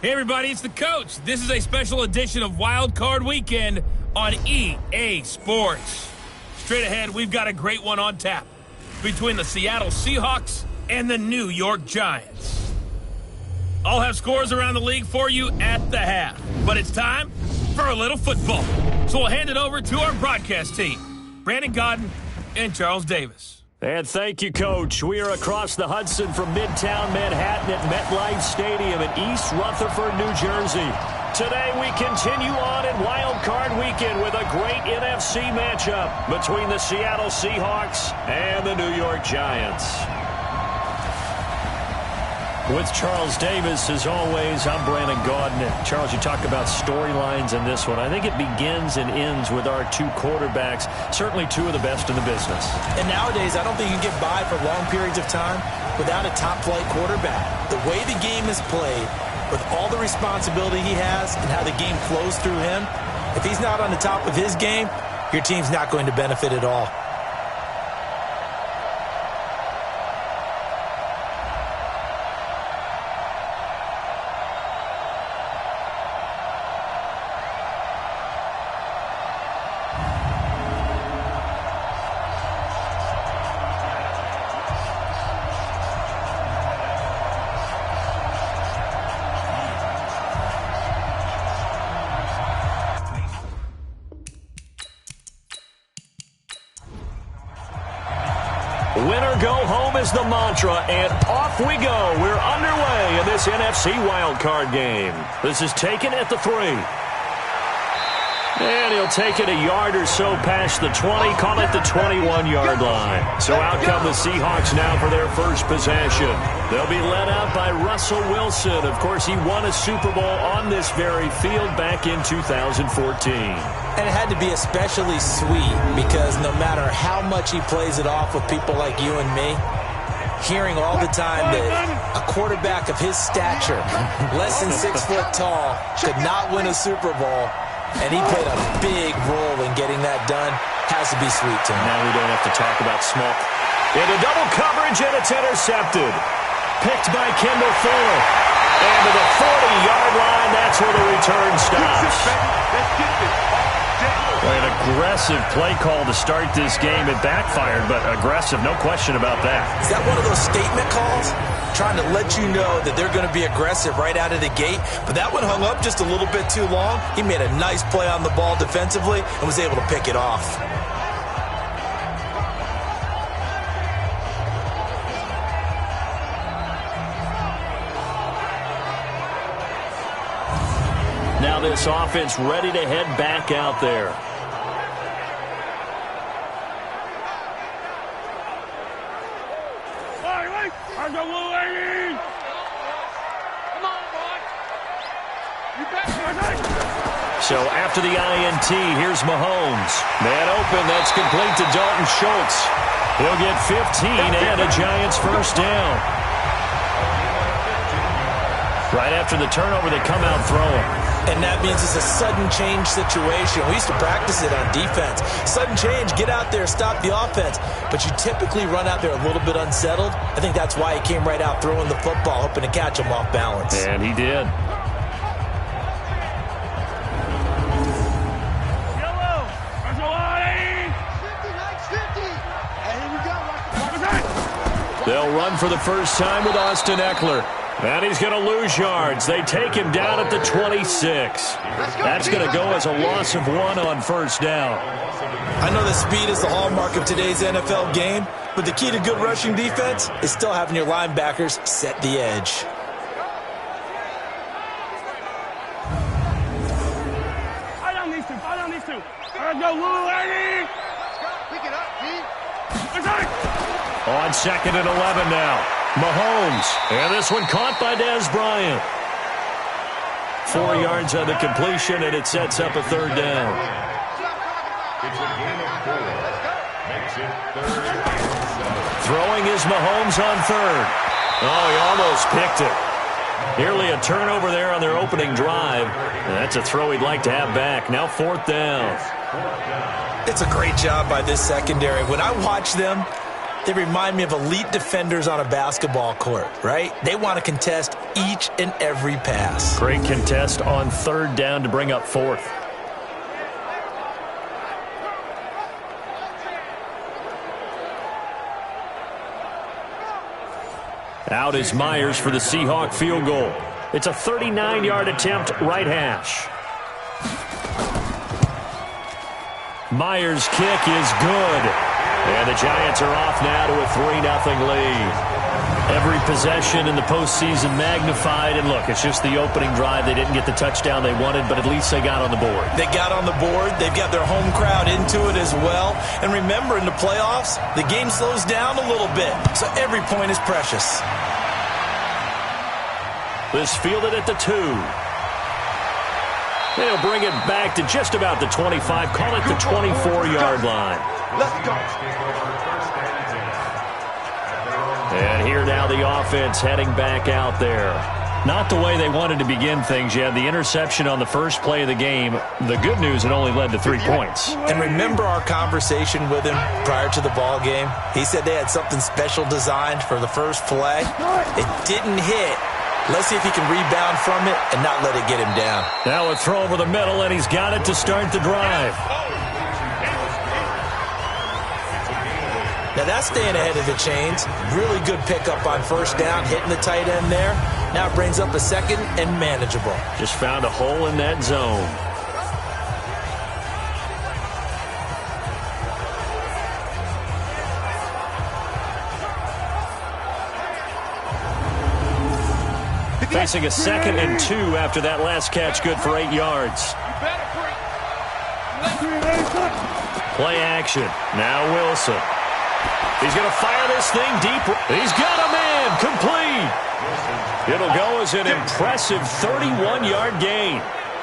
Hey everybody, it's the coach. This is a special edition of Wild Card Weekend on EA Sports. Straight ahead, we've got a great one on tap between the Seattle Seahawks and the New York Giants. I'll have scores around the league for you at the half, but it's time for a little football. So we'll hand it over to our broadcast team, Brandon Godden and Charles Davis. And thank you, Coach. We are across the Hudson from Midtown Manhattan at MetLife Stadium in East Rutherford, New Jersey. Today we continue on in Wild Card Weekend with a great NFC matchup between the Seattle Seahawks and the New York Giants. With Charles Davis, as always, I'm Brandon Godden. Charles, you talk about storylines in this one. I think it begins and ends with our two quarterbacks, certainly two of the best in the business. And nowadays, I don't think you can get by for long periods of time without a top-flight quarterback. The way the game is played, with all the responsibility he has and how the game flows through him, if he's not on the top of his game, your team's not going to benefit at all. Winner go home is the mantra, and off we go. We're underway in this NFC wildcard game. This is taken at the 3. And he'll take it a yard or so past the 20, call it the 21-yard line. So out come the Seahawks now for their first possession. They'll be led out by Russell Wilson. Of course, he won a Super Bowl on this very field back in 2014. And it had to be especially sweet because no matter how much he plays it off with people like you and me, hearing all the time that a quarterback of his stature, less than 6 foot tall, could not win a Super Bowl, and he played a big role in getting that done, has to be sweet to him. Now we don't have to talk about small. Into double coverage, and it's intercepted. Picked by Kendall Fuller. And to the 40-yard line, that's where the return stops. An aggressive play call to start this game. It backfired, but aggressive, no question about that. Is that one of those statement calls? Trying to let you know that they're going to be aggressive right out of the gate, but that one hung up just a little bit too long. He made a nice play on the ball defensively and was able to pick it off. Now this offense ready to head back out there. So after the INT, here's Mahomes. Man open, that's complete to Dalton Schultz. He'll get 15 and a Giants first down. Right after the turnover, they come out throwing. And that means it's a sudden change situation. We used to practice it on defense. Sudden change, get out there, stop the offense. But you typically run out there a little bit unsettled. I think that's why he came right out throwing the football, hoping to catch him off balance. And he did. They'll run for the first time with Austin Eckler. And he's going to lose yards. They take him down at the 26. That's going to go as a loss of 1 on first down. I know that speed is the hallmark of today's NFL game, but the key to good rushing defense is still having your linebackers set the edge. I don't need to. Let's go, Lou, Eddie. Pick it up, Pete. On 2nd and 11 now. Mahomes. And this one caught by Dez Bryant. 4 yards on the completion, and it sets up a third down. It's a gain of 4. Makes it 3rd and 7. Throwing is Mahomes on 3rd. Oh, he almost picked it. Nearly a turnover there on their opening drive. And that's a throw he'd like to have back. Now 4th down. It's a great job by this secondary. When I watch them, they remind me of elite defenders on a basketball court, right? They want to contest each and every pass. Great contest on third down to bring up fourth. Out is Myers for the Seahawk field goal. It's a 39-yard attempt, right hash. Myers' kick is good. And the Giants are off now to a 3-0 lead. Every possession in the postseason magnified. And look, it's just the opening drive. They didn't get the touchdown they wanted, but at least they got on the board. They got on the board. They've got their home crowd into it as well. And remember, in the playoffs, the game slows down a little bit. So every point is precious. This fielded at the 2. They'll bring it back to just about the 25. Call it the 24-yard line. Let's go. And here now the offense heading back out there. Not the way they wanted to begin things. You had the interception on the first play of the game. The good news, it only led to 3 points. And remember our conversation with him prior to the ball game? He said they had something special designed for the first play. It didn't hit. Let's see if he can rebound from it and not let it get him down. Now a throw over the middle, and he's got it to start the drive. Now that's staying ahead of the chains. Really good pickup on first down, hitting the tight end there. Now it brings up a second and manageable. Just found a hole in that zone. Facing a 2nd and 2 after that last catch, good for 8 yards. Play action. Now Wilson. He's going to fire this thing deep. He's got a man. Complete. It'll go as an impressive 31-yard gain.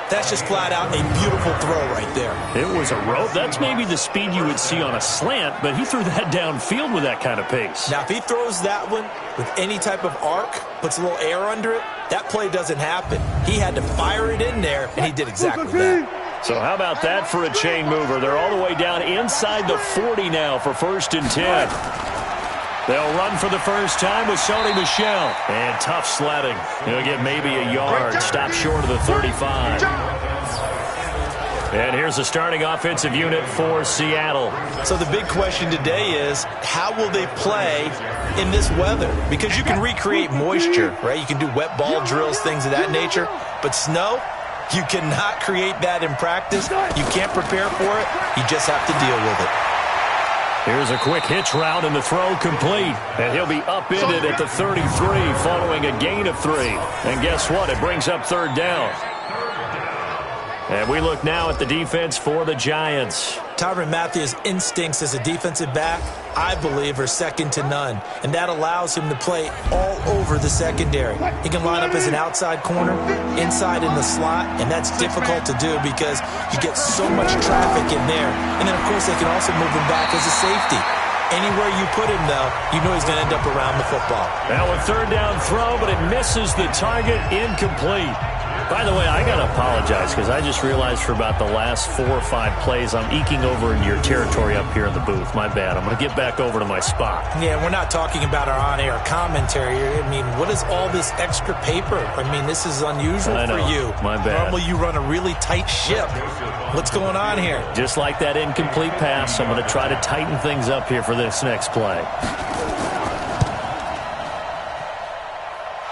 That's just flat out a beautiful throw right there. It was a rope. That's maybe the speed you would see on a slant, but he threw that downfield with that kind of pace. Now, if he throws that one with any type of arc, puts a little air under it, that play doesn't happen. He had to fire it in there, and he did exactly that. So how about that for a chain mover? They're all the way down inside the 40 now for 1st and 10. They'll run for the first time with Sony Michel. And tough sledding. He'll get maybe a yard. Stop short of the 35. And here's the starting offensive unit for Seattle. So the big question today is, how will they play in this weather? Because you can recreate moisture, right? You can do wet ball drills, things of that nature. But snow, you cannot create that in practice. You can't prepare for it. You just have to deal with it. Here's a quick hitch route and the throw complete. And he'll be upended at the 33 following a gain of 3. And guess what? It brings up 3rd down. And we look now at the defense for the Giants. Tyrann Mathieu's instincts as a defensive back, I believe, are second to none. And that allows him to play all over the secondary. He can line up as an outside corner, inside in the slot, and that's difficult to do because you get so much traffic in there. And then, of course, they can also move him back as a safety. Anywhere you put him, though, you know he's going to end up around the football. Now a 3rd down throw, but it misses the target, incomplete. By the way, I got to apologize because I just realized for about the last 4 or 5 plays I'm eking over into your territory up here in the booth. My bad. I'm going to get back over to my spot. Yeah, we're not talking about our on-air commentary. I mean, what is all this extra paper? I mean, this is unusual for you. My bad. Normally you run a really tight ship. What's going on here? Just like that incomplete pass, I'm going to try to tighten things up here for this next play.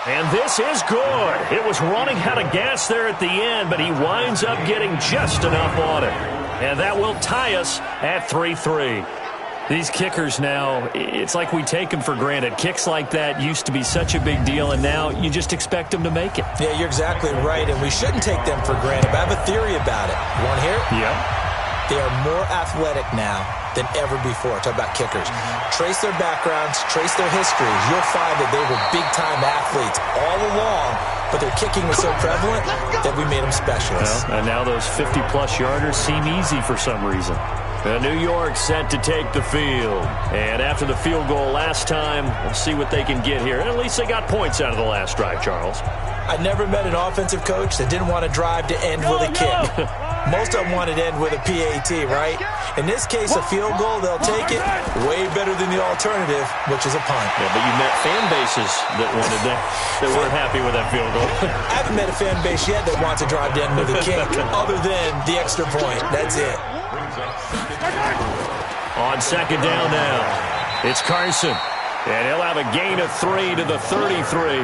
And this is good. It was running out of gas there at the end, but he winds up getting just enough on it. And that will tie us at 3-3. These kickers now, it's like we take them for granted. Kicks like that used to be such a big deal, and now you just expect them to make it. Yeah, you're exactly right, and we shouldn't take them for granted. But I have a theory about it. You want to hear it? Yep. They are more athletic now than ever before. Talk about kickers. Trace their backgrounds, trace their histories. You'll find that they were big-time athletes all along, but their kicking was so prevalent that we made them specialists. Well, and now those 50-plus yarders seem easy for some reason. New York set to take the field. And after the field goal last time, we'll see what they can get here. And at least they got points out of the last drive, Charles. I never met an offensive coach that didn't want to drive to end with a kick. Most of them want it end with a PAT, right? In this case, a field goal, they'll take it way better than the alternative, which is a punt. Yeah, but you met fan bases that wanted that weren't happy with that field goal. I haven't met a fan base yet that wants to drive to end with a kick other than the extra point. That's it. On second down now, it's Carson. And he'll have a gain of 3 to the 33.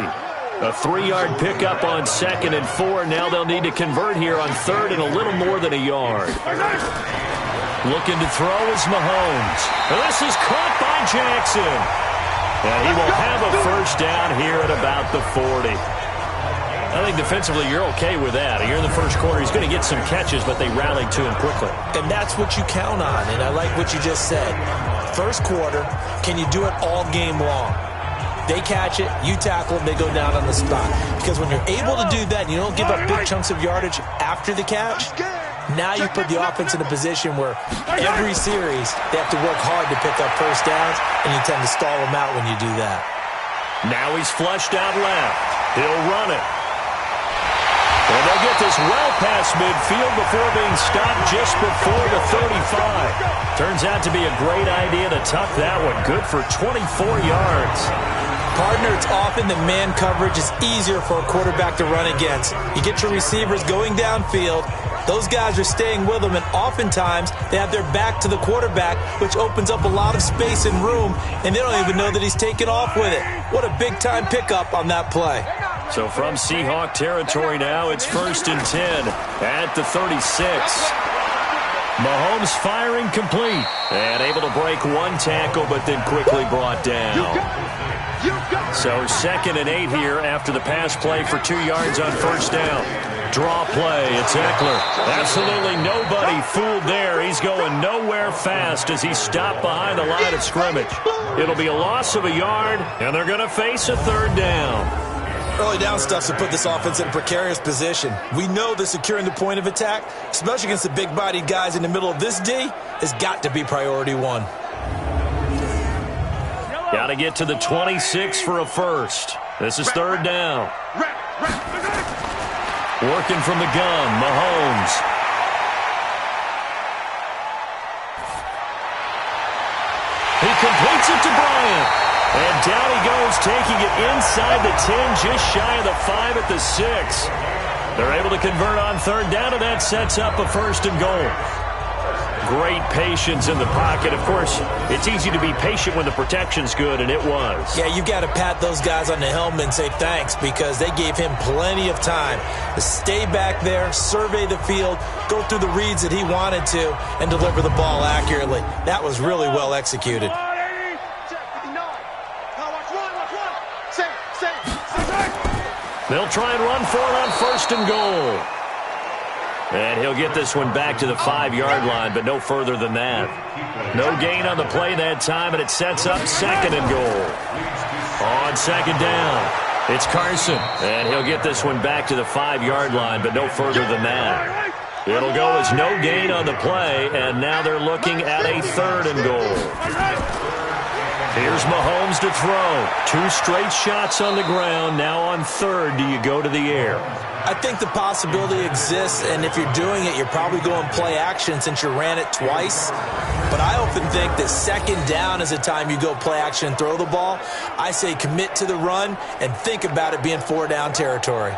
A 3-yard pickup on 2nd and 4. Now they'll need to convert here on 3rd and a little more than a yard. Looking to throw is Mahomes. This is caught by Jackson. And he will have a first down here at about the 40. I think defensively you're okay with that. Here in the first quarter, he's going to get some catches, but they rallied to him quickly. And that's what you count on, and I like what you just said. First quarter, can you do it all game long? They catch it, you tackle them, they go down on the spot. Because when you're able to do that and you don't give up big chunks of yardage after the catch, now you put the offense in a position where every series they have to work hard to pick up first downs, and you tend to stall them out when you do that. Now he's flushed out left. He'll run it. And they'll get this well past midfield before being stopped just before the 35. Turns out to be a great idea to tuck that one. Good for 24 yards. Partner, it's often the man coverage is easier for a quarterback to run against. You get your receivers going downfield. Those guys are staying with them, and oftentimes they have their back to the quarterback, which opens up a lot of space and room, and they don't even know that he's taken off with it. What a big-time pickup on that play. So from Seahawk territory now, it's 1st and 10 at the 36. Mahomes firing complete and able to break one tackle, but then quickly brought down. So 2nd and 8 here after the pass play for 2 yards on first down. Draw play, it's Eckler. Absolutely nobody fooled there. He's going nowhere fast as he's stopped behind the line of scrimmage. It'll be a loss of a yard, and they're going to face a 3rd down. Early down stuff to put this offense in a precarious position. We know that securing the point of attack, especially against the big-bodied guys in the middle of this D, has got to be priority one. Got to get to the 26 for a first. This is 3rd down. Working from the gun, Mahomes. He completes it to Bryant. And down he goes, taking it inside the 10, just shy of the 5 at the 6. They're able to convert on 3rd down, and that sets up a 1st and goal. Great patience in the pocket. Of course, it's easy to be patient when the protection's good, and it was. Yeah, you got to pat those guys on the helmet and say thanks, because they gave him plenty of time to stay back there, survey the field, go through the reads that he wanted to, and deliver the ball accurately. That was really well executed. They'll try and run for it on 1st and goal. And he'll get this one back to the 5-yard line, but no further than that. No gain on the play that time, and it sets up 2nd and goal. On 2nd down, it's Carson. And he'll get this one back to the 5-yard line, but no further than that. It'll go as no gain on the play, and now they're looking at a 3rd and goal. Here's Mahomes to throw. 2 straight shots on the ground. Now on 3rd, do you go to the air? I think the possibility exists, and if you're doing it, you're probably going play action since you ran it twice. But I often think that 2nd down is the time you go play action and throw the ball. I say commit to the run and think about it being 4-down territory.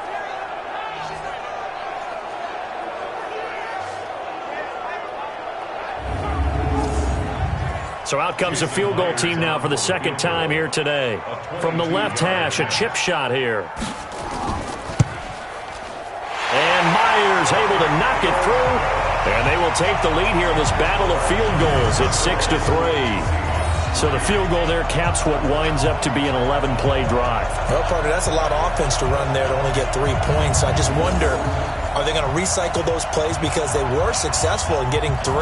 So out comes a field goal team now for the 2nd time here today. From the left hash, a chip shot here. And Myers able to knock it through. And they will take the lead here in this battle of field goals. It's 6-3. So the field goal there caps what winds up to be an 11-play drive. Well, partner, that's a lot of offense to run there to only get 3 points. I just wonder, are they going to recycle those plays because they were successful in getting 3?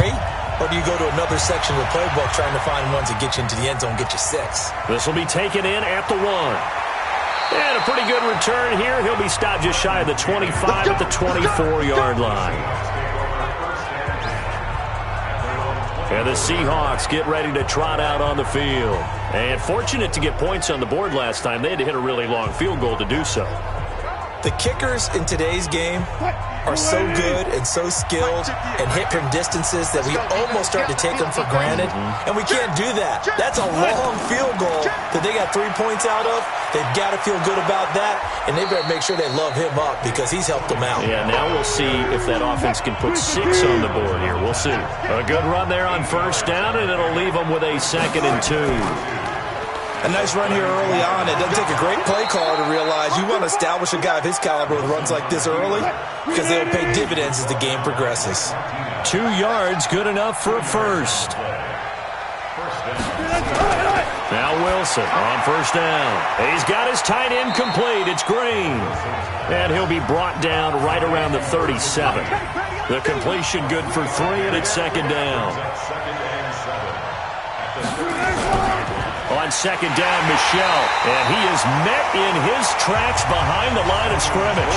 Or do you go to another section of the playbook trying to find ones that get you into the end zone, get you 6? This will be taken in at the 1. And a pretty good return here. He'll be stopped just shy of the 25 at the 24-yard line. And the Seahawks get ready to trot out on the field. And fortunate to get points on the board last time. They had to hit a really long field goal to do so. The kickers in today's game are so good and so skilled and hit from distances that we almost start to take them for granted, and we can't do that. That's a long field goal that they got 3 points out of. They've got to feel good about that, and they better make sure they love him up because he's helped them out. Yeah, now we'll see if that offense can put 6 on the board here. We'll see. A good run there on first down, and it'll leave them with a 2nd and 2. A nice run here early on. It doesn't take a great play caller to realize you want to establish a guy of his caliber with runs like this early because they'll pay dividends as the game progresses. 2 yards, good enough for a first. Now Wilson on first down. He's got his tight end complete. It's Green. And he'll be brought down right around the 37. The completion good for 3, and it's 2nd down. On 2nd down, Michel, and he is met in his tracks behind the line of scrimmage.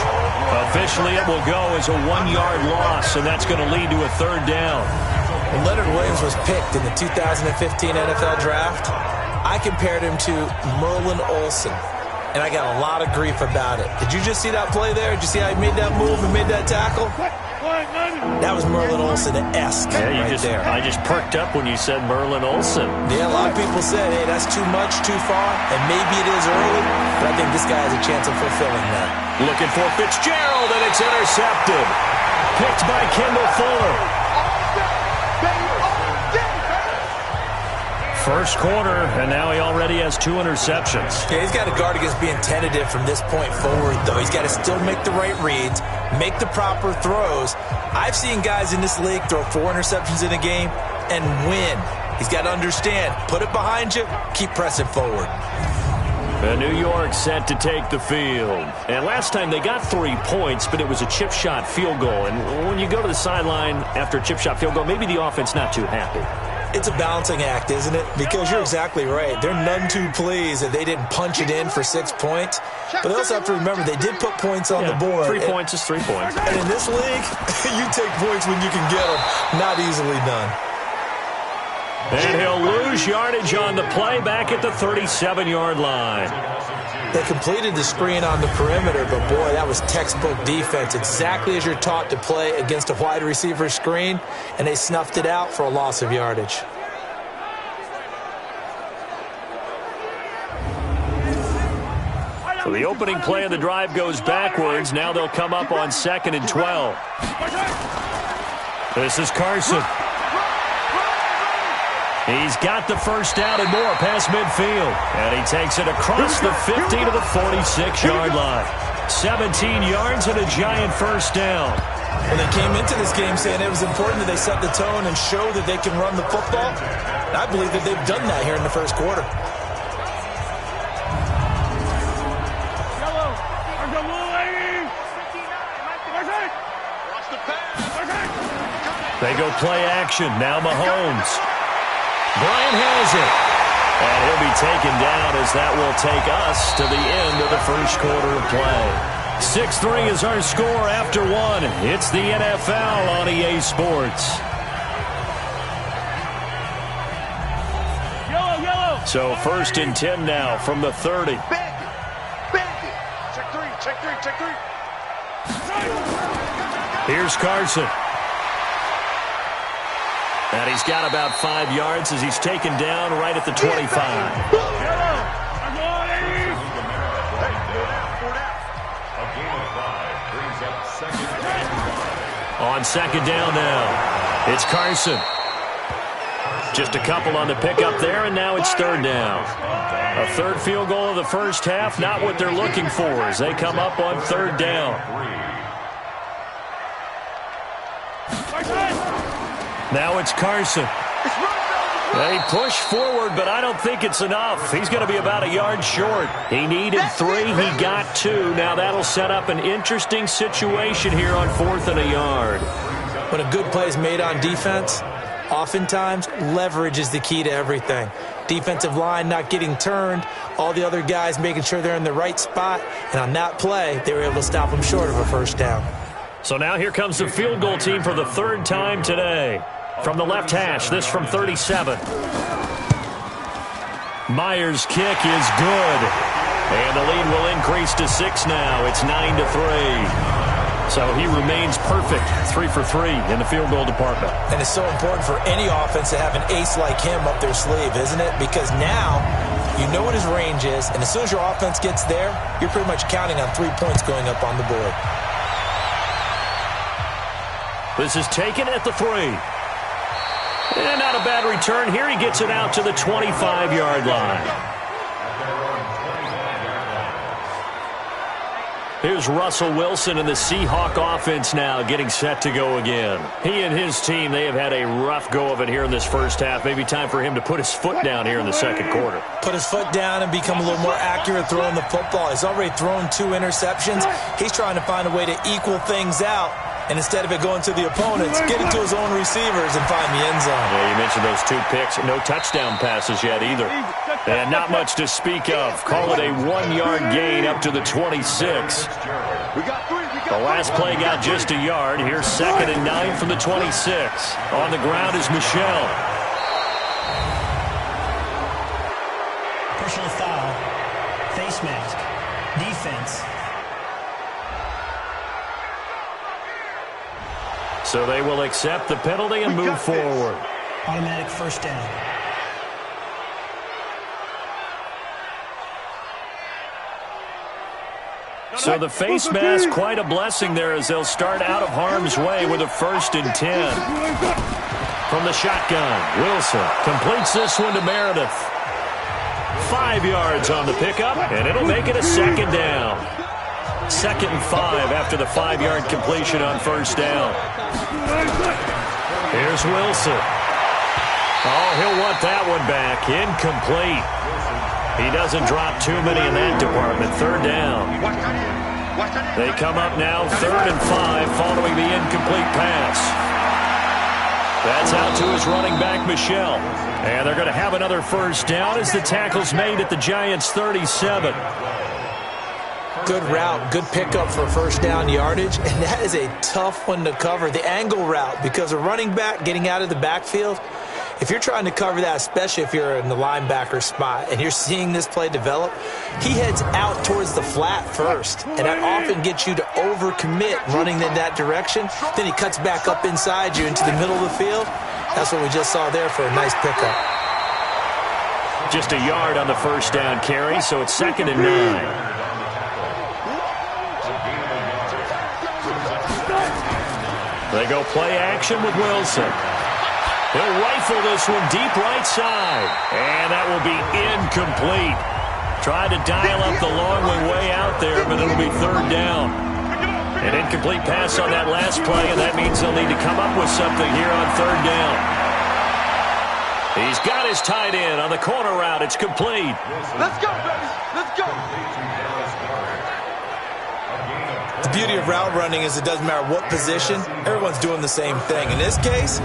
Officially, it will go as a 1-yard loss, and that's going to lead to a 3rd down. When Leonard Williams was picked in the 2015 NFL Draft, I compared him to Merlin Olsen, and I got a lot of grief about it. Did you just see that play there? Did you see how he made that move and made that tackle? That was Merlin Olsen-esque there. I just perked up when you said Merlin Olsen. Yeah, a lot of people said, hey, that's too much, too far, and maybe it is early, but I think this guy has a chance of fulfilling that. Looking for Fitzgerald, and it's intercepted. Picked by Kendall Fuller. First quarter, and now he already has 2 interceptions. Yeah, he's got to guard against being tentative from this point forward, though. He's got to still make the right reads, make the proper throws. I've seen guys in this league throw 4 interceptions in a game and win. He's got to understand, put it behind you, keep pressing forward. And New York set to take the field. And last time they got 3 points, but it was a chip shot field goal. And when you go to the sideline after a chip shot field goal, maybe the offense not too happy. It's a balancing act, isn't it? Because you're exactly right. They're none too pleased that they didn't punch it in for 6 points. But they also have to remember they did put points on the board. 3 points is 3 points. And in this league, you take points when you can get them. Not easily done. And he'll lose yardage on the play back at the 37-yard line. They completed the screen on the perimeter, but boy, that was textbook defense. Exactly as you're taught to play against a wide receiver screen, and they snuffed it out for a loss of yardage. So the opening play of the drive goes backwards. Now they'll come up on 2nd and 12. This is Carson. He's got the first down and more past midfield. And he takes it across the 50 to the 46-yard line. 17 yards and a giant first down. Well, they came into this game saying it was important that they set the tone and show that they can run the football. And I believe that they've done that here in the first quarter. They go play action. Now Mahomes. Bryant has it. And he'll be taken down as that will take us to the end of the first quarter of play. 6-3 is our score after 1. It's the NFL on EA Sports. So 1st and 10 now from the 30. Check three. Here's Carson. And he's got about 5 yards as he's taken down right at the 25. On 2nd down now, it's Carson. Just a couple on the pickup there, and now it's 3rd down. A 3rd field goal of the first half, not what they're looking for as they come up on 3rd down. Now it's Carson. They push forward, but I don't think it's enough. He's going to be about a yard short. He needed 3. He got 2. Now that'll set up an interesting situation here on 4th and a yard. When a good play is made on defense, oftentimes leverage is the key to everything. Defensive line not getting turned, all the other guys making sure they're in the right spot, and on that play, they were able to stop them short of a first down. So now here comes the field goal team for the 3rd time today. From the left hash, this from 37. Myers' kick is good. And the lead will increase to 6 now. It's 9-3. So he remains perfect, 3 for 3 in the field goal department. And it's so important for any offense to have an ace like him up their sleeve, isn't it? Because now you know what his range is, and as soon as your offense gets there, you're pretty much counting on 3 points going up on the board. This is taken at the 3. And not a bad return here. He gets it out to the 25-yard line. Here's Russell Wilson and the Seahawk offense now getting set to go again. He and his team, they have had a rough go of it here in this first half. Maybe time for him to put his foot down here in the second quarter. Put his foot down and become a little more accurate throwing the football. He's already thrown 2 interceptions. He's trying to find a way to equal things out. And instead of it going to the opponents, get it to his own receivers and find the end zone. Yeah, you mentioned those 2 picks. No touchdown passes yet either. And not much to speak of. Call it a 1-yard gain up to the 26. The last play got just a yard. Here's 2nd and 9 from the 26. On the ground is Michelle. Personal foul. Face mask. Defense. So they will accept the penalty and move forward. Automatic first down. So the face mask, quite a blessing there as they'll start out of harm's way with a 1st and 10. From the shotgun, Wilson completes this one to Meredith. 5 yards on the pickup, and it'll make it a 2nd down. 2nd and 5 after the 5-yard completion on 1st down. Here's Wilson. Oh, he'll want that one back. Incomplete. He doesn't drop too many in that department. 3rd down. They come up now 3rd and 5 following the incomplete pass. That's out to his running back, Michelle. And they're going to have another 1st down as the tackle's made at the Giants' 37. Good route, good pickup for 1st down yardage, and that is a tough one to cover, the angle route, because a running back getting out of the backfield, if you're trying to cover that, especially if you're in the linebacker spot and you're seeing this play develop, he heads out towards the flat first, and that often gets you to overcommit running in that direction. Then he cuts back up inside you into the middle of the field. That's what we just saw there for a nice pickup. Just a yard on the 1st down carry, so it's 2nd and 9. They go play action with Wilson. He'll rifle this one deep right side. And that will be incomplete. Tried to dial up the long way out there, but it'll be 3rd down. An incomplete pass on that last play, and that means they'll need to come up with something here on 3rd down. He's got his tight end on the corner route. It's complete. Let's go, baby. Let's go. The beauty of route running is it doesn't matter what position, everyone's doing the same thing. In this case,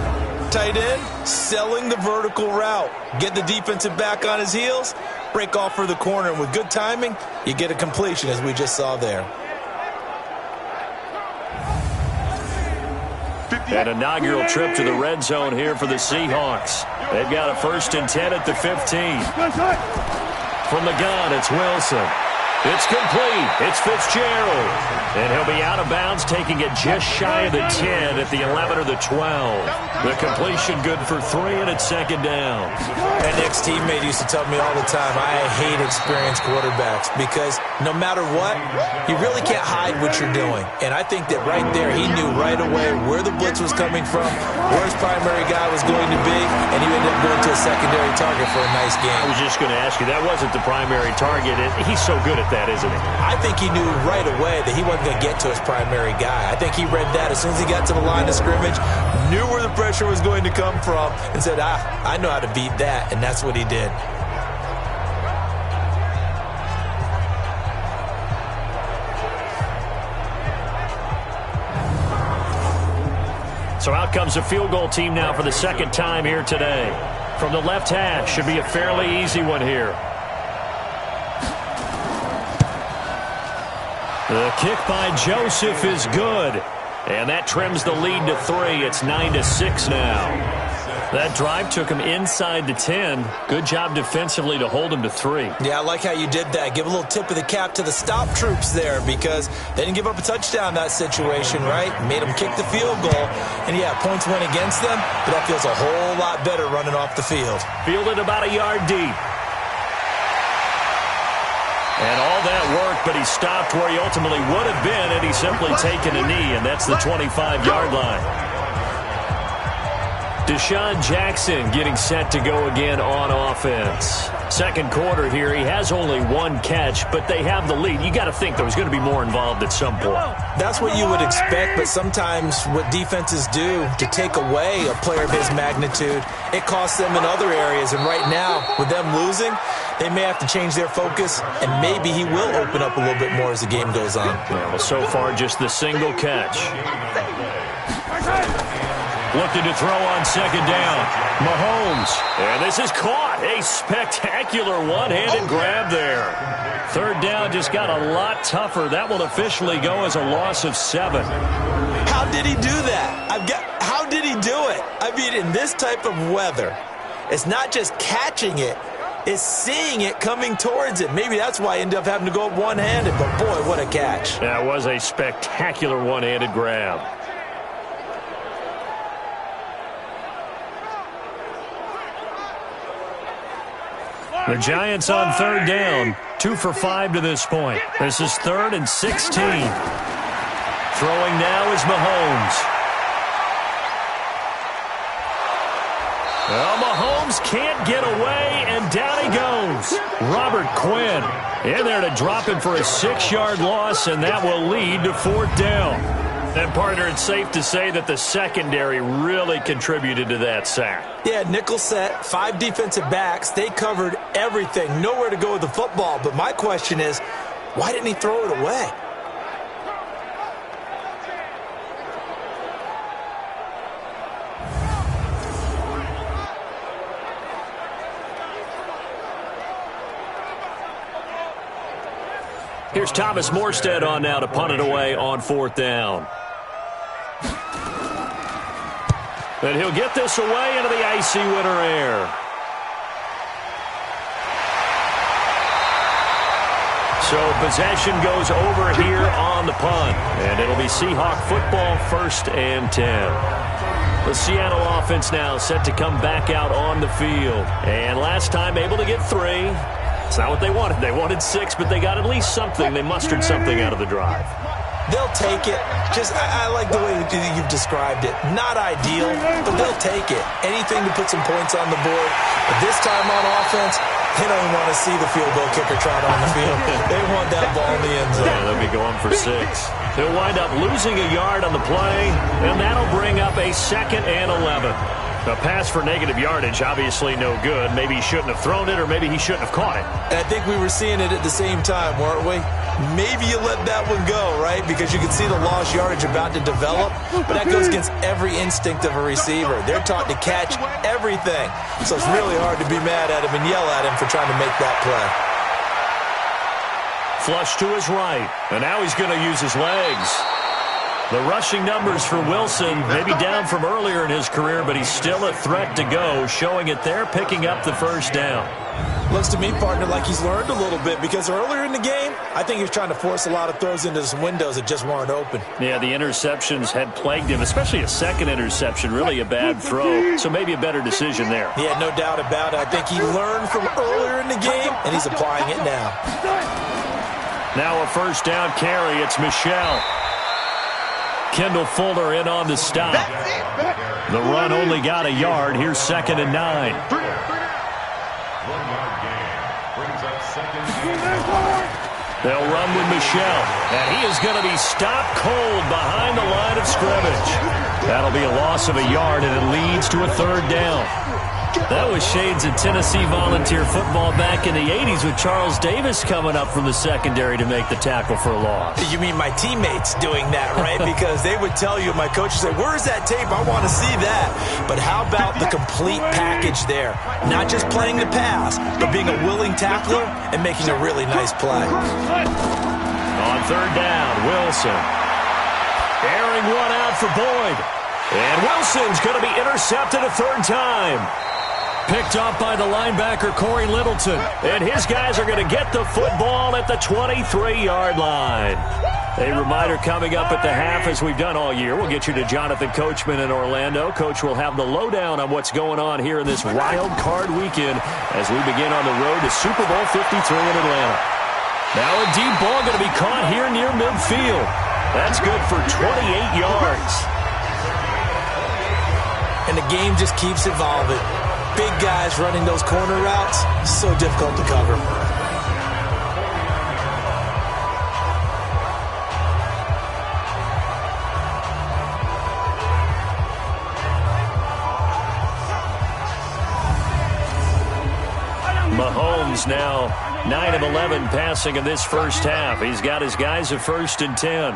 tight end, selling the vertical route. Get the defensive back on his heels, break off for the corner, and with good timing, you get a completion as we just saw there. An inaugural trip to the red zone here for the Seahawks. They've got a 1st and 10 at the 15. From the gun, it's Wilson. It's complete. It's Fitzgerald. And he'll be out of bounds, taking it just shy of the 10 at the 11 or the 12. The completion good for 3, and it's 2nd down. An ex-teammate used to tell me all the time, I hate experienced quarterbacks because no matter what, you really can't hide what you're doing. And I think that right there, he knew right away where the blitz was coming from, where his primary guy was going to be, and he ended up going to a secondary target for a nice game. I was just going to ask you, that wasn't the primary target. He's so good at that, isn't he? I think he knew right away that he wasn't going to get to his primary guy. I think he read that as soon as he got to the line of scrimmage, knew where the pressure was going to come from, and said, I know how to beat that, and that's what he did. So out comes a field goal team now for the 2nd time here today. From the left hash, should be a fairly easy one here. The kick by Joseph is good. And that trims the lead to 3. It's 9-6 now. That drive took him inside the 10. Good job defensively to hold him to 3. Yeah, I like how you did that. Give a little tip of the cap to the stop troops there because they didn't give up a touchdown in that situation, right? Made them kick the field goal. And, yeah, points went against them, but that feels a whole lot better running off the field. Fielded about a yard deep. And all that work, but he stopped where he ultimately would have been had he simply taken a knee, and that's the 25-yard line. Deshaun Jackson getting set to go again on offense. Second quarter here, he has only one catch, but they have the lead. You got to think there was going to be more involved at some point. That's what you would expect, but sometimes what defenses do to take away a player of his magnitude, it costs them in other areas. And right now, with them losing, they may have to change their focus, and maybe he will open up a little bit more as the game goes on. Well, so far, just the single catch. Looking to throw on second down. Mahomes. And this is caught. A spectacular one-handed grab there. Third down just got a lot tougher. That will officially go as a loss of 7. How did he do that? How did he do it? I mean, in this type of weather, it's not just catching it. It's seeing it coming towards it. Maybe that's why I ended up having to go up one-handed. But, boy, what a catch. That was a spectacular one-handed grab. The Giants on third down, 2 for 5 to this point. This is 3rd and 16. Throwing now is Mahomes. Well, Mahomes can't get away, and down he goes. Robert Quinn in there to drop him for a 6-yard loss, and that will lead to 4th down. And, partner, it's safe to say that the secondary really contributed to that sack. Yeah, nickel set, 5 defensive backs. They covered everything. Nowhere to go with the football. But my question is, why didn't he throw it away? Here's Thomas Morstead on now to punt it away on 4th down. And he'll get this away into the icy winter air. So possession goes over here on the punt. And it'll be Seahawk football, 1st and 10. The Seattle offense now set to come back out on the field. And last time able to get 3. It's not what they wanted. They wanted 6, but they got at least something. They mustered something out of the drive. They'll take it. I like the way you've described it. Not ideal, but they'll take it. Anything to put some points on the board. But this time on offense, they don't even want to see the field goal kicker trot on the field. They want that ball in the end zone. Yeah, they'll be going for 6. They'll wind up losing a yard on the play, and that'll bring up a 2nd and 11. A pass for negative yardage, obviously no good. Maybe he shouldn't have thrown it, or maybe he shouldn't have caught it. And I think we were seeing it at the same time, weren't we? Maybe you let that one go, right? Because you can see the lost yardage about to develop. But that goes against every instinct of a receiver. They're taught to catch everything. So it's really hard to be mad at him and yell at him for trying to make that play. Flush to his right. And now he's going to use his legs. The rushing numbers for Wilson, maybe down from earlier in his career, but he's still a threat to go, showing it there, picking up the 1st down. Looks to me, partner, like he's learned a little bit because earlier in the game, I think he was trying to force a lot of throws into some windows that just weren't open. Yeah, the interceptions had plagued him, especially a second interception, really a bad throw, so maybe a better decision there. Yeah, no doubt about it. I think he learned from earlier in the game, and he's applying it now. Now a 1st down carry, it's Michel. Kendall Fuller in on the stop. The run only got a yard. Here's 2nd and 9. They'll run with Michel. And he is going to be stopped cold behind the line of scrimmage. That'll be a loss of a yard, and it leads to a 3rd down. That was shades of Tennessee volunteer football back in the 80s with Charles Davis coming up from the secondary to make the tackle for a loss. You mean my teammates doing that, right? Because they would tell you, my coach would say, where's that tape? I want to see that. But how about the complete package there? Not just playing the pass, but being a willing tackler and making a really nice play. On 3rd down, Wilson. Airing one out for Boyd. And Wilson's going to be intercepted a third time. Picked off by the linebacker, Corey Littleton. And his guys are going to get the football at the 23-yard line. A reminder coming up at the half, as we've done all year. We'll get you to Jonathan Coachman in Orlando. Coach will have the lowdown on what's going on here in this wild card weekend as we begin on the road to Super Bowl 53 in Atlanta. Now a deep ball going to be caught here near midfield. That's good for 28 yards. And the game just keeps evolving. Big guys running those corner routes, so difficult to cover. Mahomes now 9 of 11 passing in this first half. He's got his guys at 1st and 10.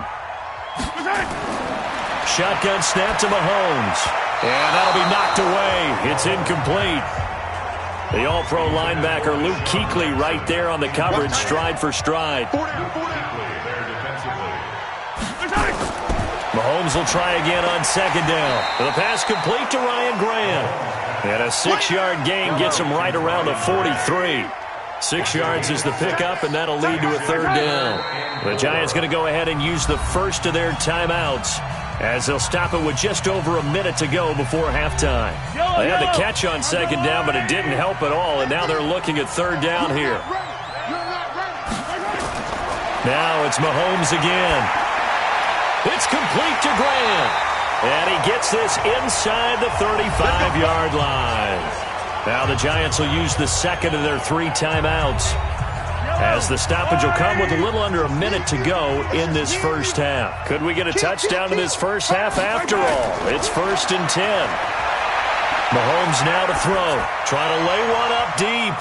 Shotgun snap to Mahomes. And that'll be knocked away. It's incomplete. The all-pro linebacker Luke Kuechly right there on the coverage, stride for stride. Mahomes will try again on 2nd down. The pass complete to Ryan Grant. And a 6-yard gain gets him right around the 43. 6 yards is the pickup, and that'll lead to a 3rd down. The Giants going to go ahead and use the first of their timeouts, as they'll stop it with just over a minute to go before halftime. They had the catch on 2nd down, but it didn't help at all, and now they're looking at 3rd down here. Now it's Mahomes again. It's complete to Grant, and he gets this inside the 35-yard line. Now the Giants will use the second of their 3 timeouts, as the stoppage will come with a little under a minute to go in this first half. Could we get a touchdown in this first half after all? It's 1st and 10. Mahomes now to throw. Trying to lay one up deep.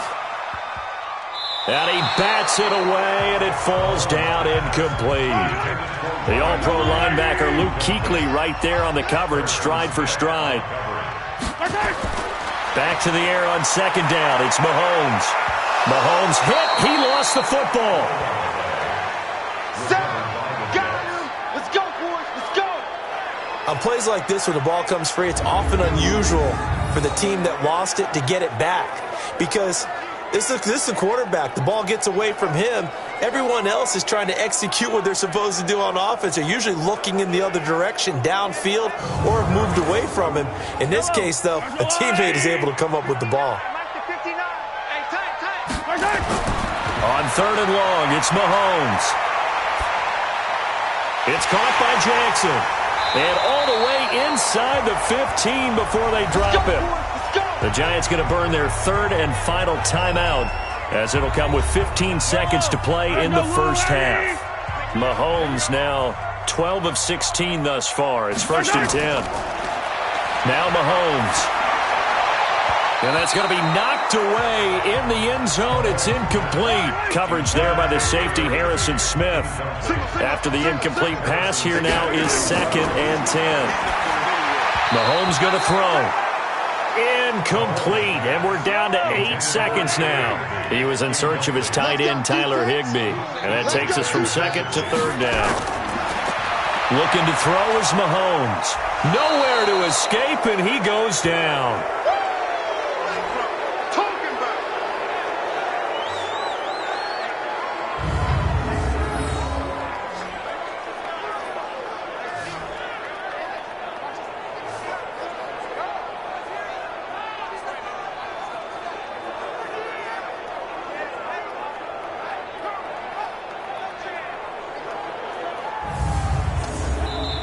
And he bats it away, and it falls down incomplete. The all-pro linebacker Luke Kuechly right there on the coverage, stride for stride. Back to the air on 2nd down. It's Mahomes. Mahomes hit. He lost the football. Got him. Let's go, boys. Let's go. On plays like this where the ball comes free, it's often unusual for the team that lost it to get it back, because this is the quarterback. The ball gets away from him. Everyone else is trying to execute what they're supposed to do on offense. They're usually looking in the other direction, downfield, or have moved away from him. In this case, though, a teammate is able to come up with the ball. On 3rd and long, it's Mahomes. It's caught by Jackson. And all the way inside the 15 before they drop him. The Giants going to burn their 3rd and final timeout, as it'll come with 15 seconds to play in the first half. Mahomes now 12 of 16 thus far. It's 1st and 10. Now Mahomes. And that's going to be knocked away in the end zone. It's incomplete. Coverage there by the safety, Harrison Smith. After the incomplete pass, here now is 2nd and 10. Mahomes going to throw. Incomplete, and we're down to 8 seconds now. He was in search of his tight end, Tyler Higbee. And that takes us from 2nd to 3rd down. Looking to throw is Mahomes. Nowhere to escape, and he goes down.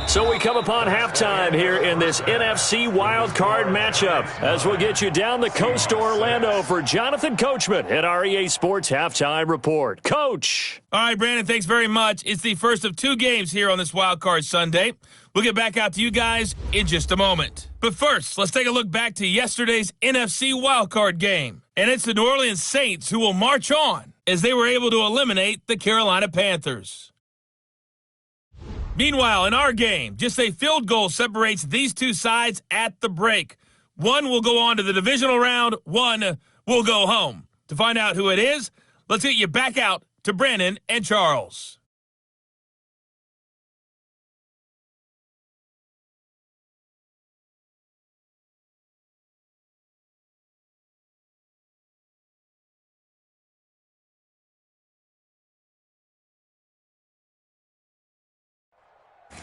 So we come upon halftime here in this NFC wildcard matchup, as we'll get you down the coast to Orlando for Jonathan Coachman at our EA Sports Halftime Report. Coach! All right, Brandon, thanks very much. It's the first of 2 games here on this wildcard Sunday. We'll get back out to you guys in just a moment. But first, let's take a look back to yesterday's NFC wildcard game. And it's the New Orleans Saints who will march on as they were able to eliminate the Carolina Panthers. Meanwhile, in our game, just a field goal separates these 2 sides at the break. One will go on to the divisional round, one will go home. To find out who it is, let's get you back out to Brandon and Charles.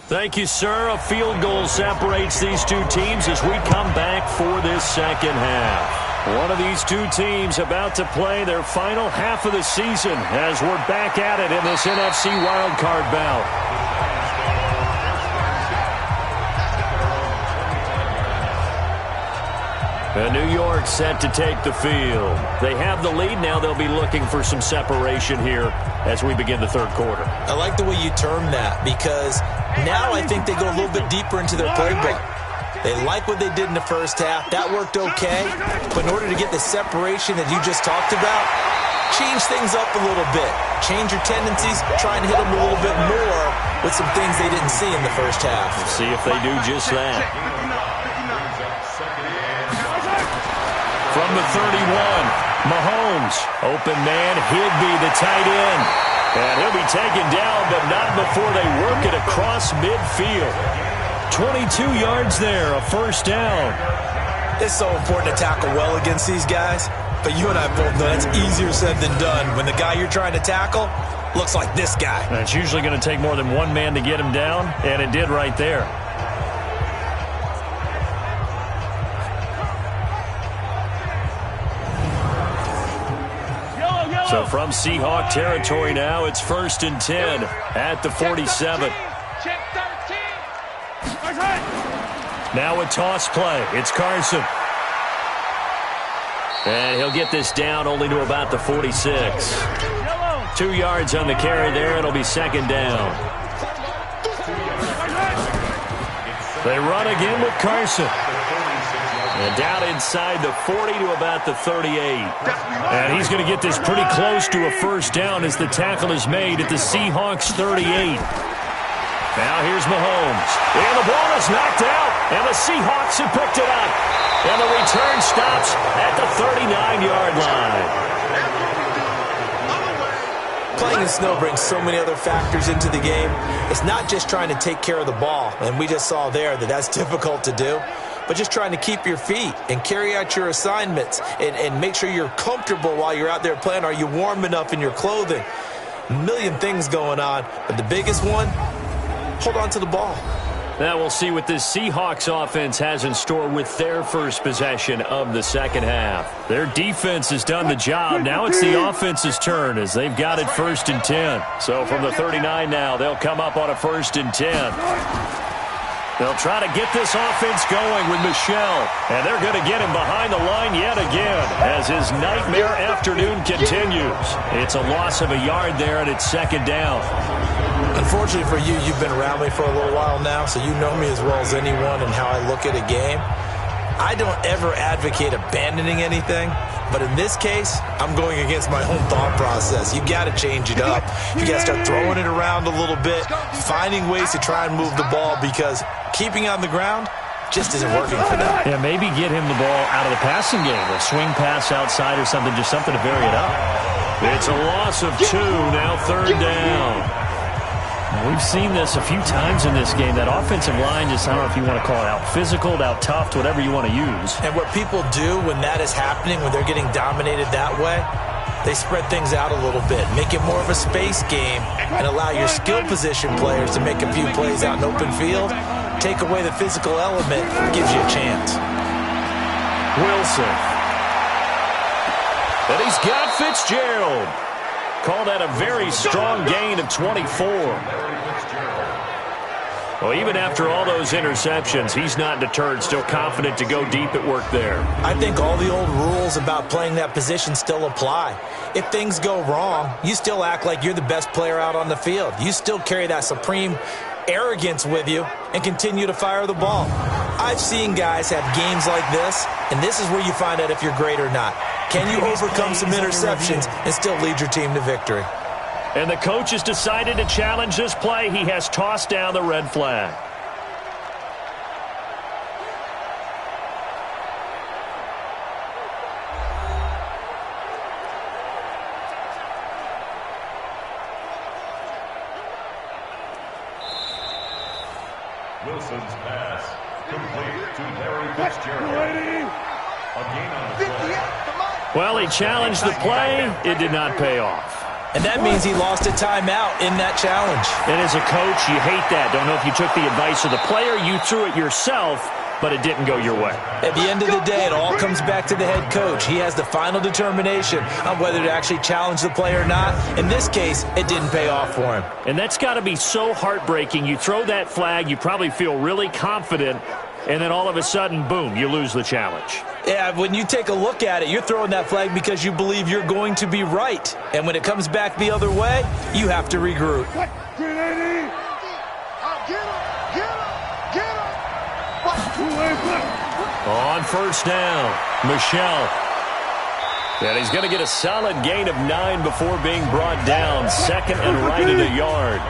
Thank you, sir. A field goal separates these two teams as we come back for this second half. One of these two teams about to play their final half of the season as we're back at it in this NFC wildcard bout. And New York set to take the field. They have the lead. Now they'll be looking for some separation here as we begin the third quarter. I like the way you term that because now I think they go a little bit deeper into their playbook. They like what they did in the first half. That worked okay. But in order to get the separation that you just talked about, change things up a little bit. Change your tendencies. Try and hit them a little bit more with some things they didn't see in the first half. We'll see if they do just that. From the 31, Mahomes, open man, Higbee, the tight end. And he'll be taken down, but not before they work it across midfield. 22 yards there, a first down. It's so important to tackle well against these guys, but you and I both know that's easier said than done when the guy you're trying to tackle looks like this guy. And it's usually going to take more than one man to get him down, and it did right there. So from Seahawk territory now, it's 1st and 10 at the 47. Now a toss play. It's Carson. And he'll get this down only to about the 46. 2 yards on the carry there. It'll be second down. They run again with Carson. And down inside the 40 to about the 38. And he's going to get this pretty close to a first down as the tackle is made at the Seahawks 38. Now here's Mahomes. And the ball is knocked out. And the Seahawks have picked it up. And the return stops at the 39-yard line. Playing in snow brings so many other factors into the game. It's not just trying to take care of the ball. And we just saw there that that's difficult to do. But just trying to keep your feet and carry out your assignments and make sure you're comfortable while you're out there playing. Are you warm enough in your clothing? A million things going on. But the biggest one, hold on to the ball. Now we'll see what this Seahawks offense has in store with their first possession of the second half. Their defense has done the job. Now it's the offense's turn as they've got it 1st and 10. So from the 39 now, they'll come up on a 1st and 10. They'll try to get this offense going with Michel. And they're going to get him behind the line yet again as his nightmare afternoon continues. It's a loss of a yard there, and it's second down. Unfortunately for you, you've been around me for a little while now, so you know me as well as anyone and how I look at a game. I don't ever advocate abandoning anything, but in this case, I'm going against my own thought process. You got to change it up. You got to start throwing it around a little bit, finding ways to try and move the ball because keeping on the ground just isn't working for them. Yeah, maybe get him the ball out of the passing game, a swing pass outside or something, just something to vary it up. It's a loss of 2, now 3rd down. We've seen this a few times in this game. That offensive line just, I don't know if you want to call it out physical, out tough, whatever you want to use. And what people do when that is happening, when they're getting dominated that way, they spread things out a little bit, make it more of a space game, and allow your skill position players to make a few plays out in open field. Take away the physical element, gives you a chance. Wilson. And he's got Fitzgerald. Call that a very strong gain of 24. Well, even after all those interceptions, he's not deterred, still confident to go deep at work there. I think all the old rules about playing that position still apply. If things go wrong, you still act like you're the best player out on the field. You still carry that supreme arrogance with you and continue to fire the ball. I've seen guys have games like this, and this is where you find out if you're great or not. Can you overcome some interceptions and still lead your team to victory? And the coach has decided to challenge this play. He has tossed down the red flag. Wilson's pass complete to Larry Fitzgerald. A gain on the play. Well, he challenged the play. It did not pay off. And that means he lost a timeout in that challenge. And as a coach, you hate that. Don't know if you took the advice of the player, you threw it yourself, but it didn't go your way. At the end of the day, it all comes back to the head coach. He has the final determination on whether to actually challenge the play or not. In this case, it didn't pay off for him. And that's got to be so heartbreaking. You throw that flag, you probably feel really confident, and then all of a sudden, boom, you lose the challenge. Yeah, when you take a look at it, you're throwing that flag because you believe you're going to be right. And when it comes back the other way, you have to regroup. On first down, Michelle. And he's going to get a solid gain of 9 before being brought down. Second and right at a yard.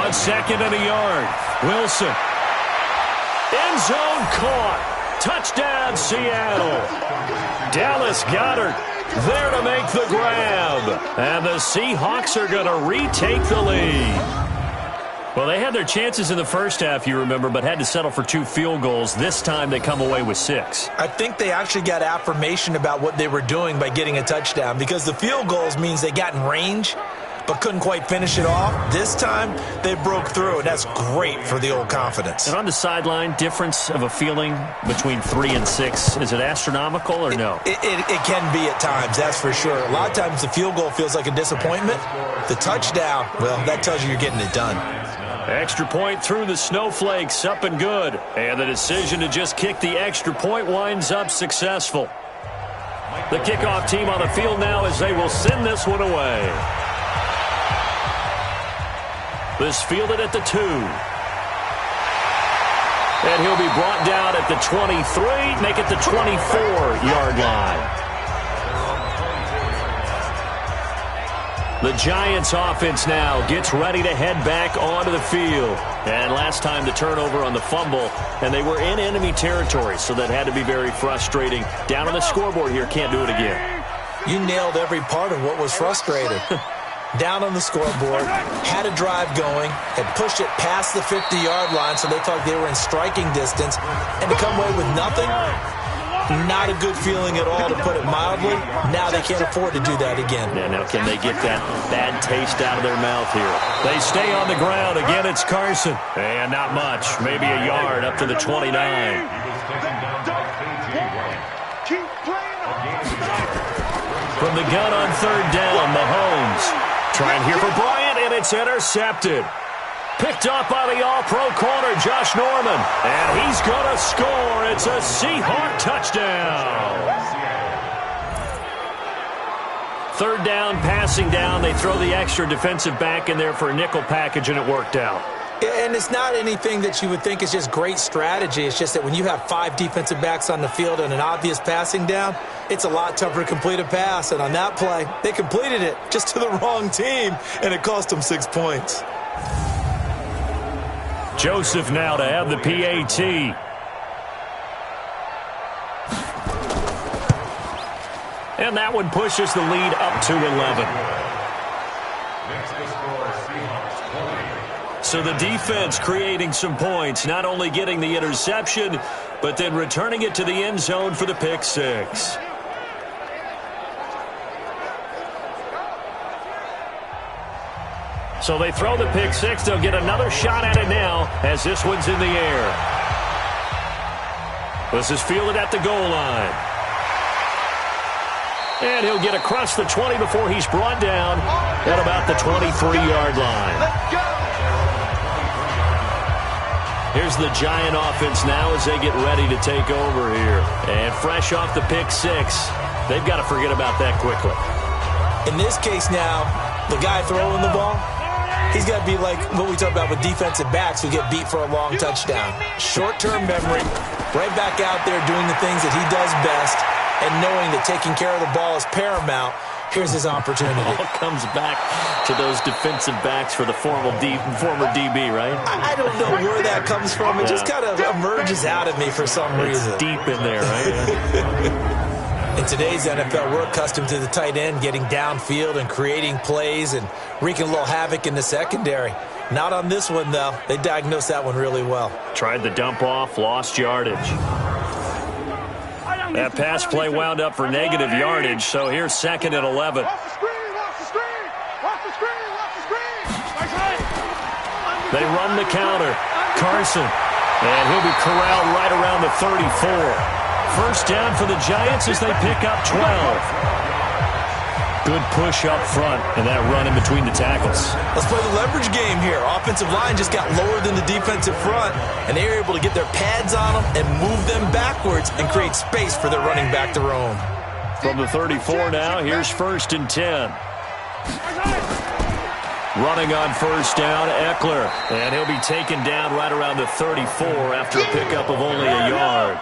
On second and a yard, Wilson. End zone caught. Touchdown, Seattle. Dallas Goedert there to make the grab. And the Seahawks are going to retake the lead. Well, they had their chances in the first half, you remember, but had to settle for 2 field goals. This time they come away with 6. I think they actually got affirmation about what they were doing by getting a touchdown, because the field goals means they got in range but couldn't quite finish it off. This time, they broke through, and that's great for the old confidence. And on the sideline, difference of a feeling between 3 and 6, is it astronomical or no? It can be at times, that's for sure. A lot of times the field goal feels like a disappointment. The touchdown, well, that tells you you're getting it done. Extra point through the snowflakes, up and good. And the decision to just kick the extra point winds up successful. The kickoff team on the field now as they will send this one away. This fielded at the 2. And he'll be brought down at the 23, make it the 24-yard line. The Giants offense now gets ready to head back onto the field. And last time the turnover on the fumble, and they were in enemy territory, so that had to be very frustrating. Down on the scoreboard here, can't do it again. You nailed every part of what was frustrating. Down on the scoreboard, had a drive going, had pushed it past the 50-yard line, so they thought they were in striking distance, and to come away with nothing, not a good feeling at all, to put it mildly. Now they can't afford to do that again. Yeah, now can they get that bad taste out of their mouth here? They stay on the ground. Again, it's Carson. And not much, maybe a yard up to the 29. From the gun on third down, Mahomes. Trying here for Bryant, and it's intercepted. Picked up by the all-pro corner, Josh Norman. And he's going to score. It's a Seahawk touchdown. Third down, passing down. They throw the extra defensive back in there for a nickel package, and it worked out. And it's not anything that you would think is just great strategy. It's just that when you have 5 defensive backs on the field and an obvious passing down, it's a lot tougher to complete a pass. And on that play, they completed it just to the wrong team, and it cost them 6 points. Joseph now to have the PAT. And that one pushes the lead up to 11. So the defense creating some points, not only getting the interception, but then returning it to the end zone for the pick 6. So they throw the pick 6. They'll get another shot at it now as this one's in the air. This is fielded at the goal line. And he'll get across the 20 before he's brought down at about the 23-yard line. Here's the Giant offense now as they get ready to take over here. And fresh off the pick 6, they've got to forget about that quickly. In this case now, the guy throwing the ball, he's got to be like what we talk about with defensive backs who get beat for a long touchdown. Short-term memory, right back out there doing the things that he does best, and knowing that taking care of the ball is paramount. Here's his opportunity. It all comes back to those defensive backs for the former DB, right? I don't know where that comes from. It just kind of emerges out of me for some reason. It's deep in there, right? In today's NFL, we're accustomed to the tight end getting downfield and creating plays and wreaking a little havoc in the secondary. Not on this one, though. They diagnosed that one really well. Tried the dump off, lost yardage. That pass play wound up for negative yardage, so here's 2nd and 11. Watch the screen, watch the screen, watch the screen, watch the screen. They run the counter. Carson. And he'll be corralled right around the 34. First down for the Giants as they pick up 12. Good push up front and that run in between the tackles. Let's play the leverage game here. Offensive line just got lower than the defensive front, and they were able to get their pads on them and move them backwards and create space for their running back to roam. From the 34 now, here's 1st and 10. Running on first down, Eckler. And he'll be taken down right around the 34 after a pickup of only a yard.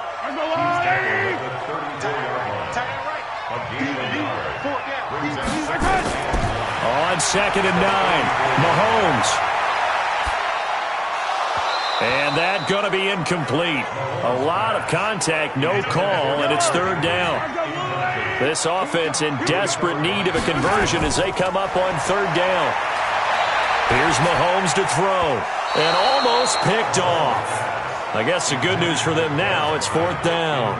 On 2nd and 9, Mahomes. And that going to be incomplete. A lot of contact, no call, and it's 3rd down. This offense in desperate need of a conversion as they come up on 3rd down. Here's Mahomes to throw, and almost picked off. I guess the good news for them now, it's 4th down.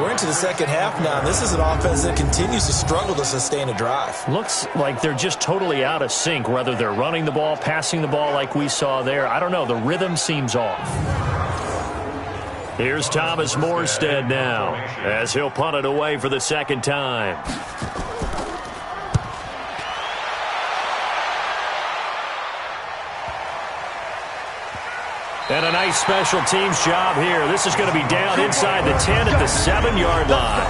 We're into the second half now. This is an offense that continues to struggle to sustain a drive. Looks like they're just totally out of sync, whether they're running the ball, passing the ball like we saw there. I don't know. The rhythm seems off. Here's Thomas Morstead now as he'll punt it away for the 2nd time. And a nice special teams job here. This is going to be down inside the 10 at the 7-yard line.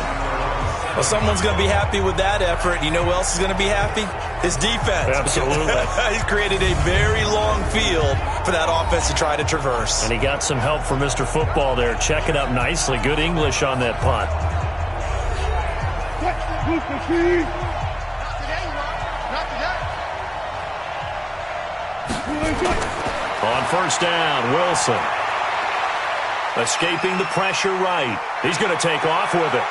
Well, someone's going to be happy with that effort. You know who else is going to be happy? His defense. Absolutely. He's created a very long field for that offense to try to traverse. And he got some help from Mr. Football there. Check it up nicely. Good English on that punt. On first down, Wilson. Escaping the pressure right. He's going to take off with it.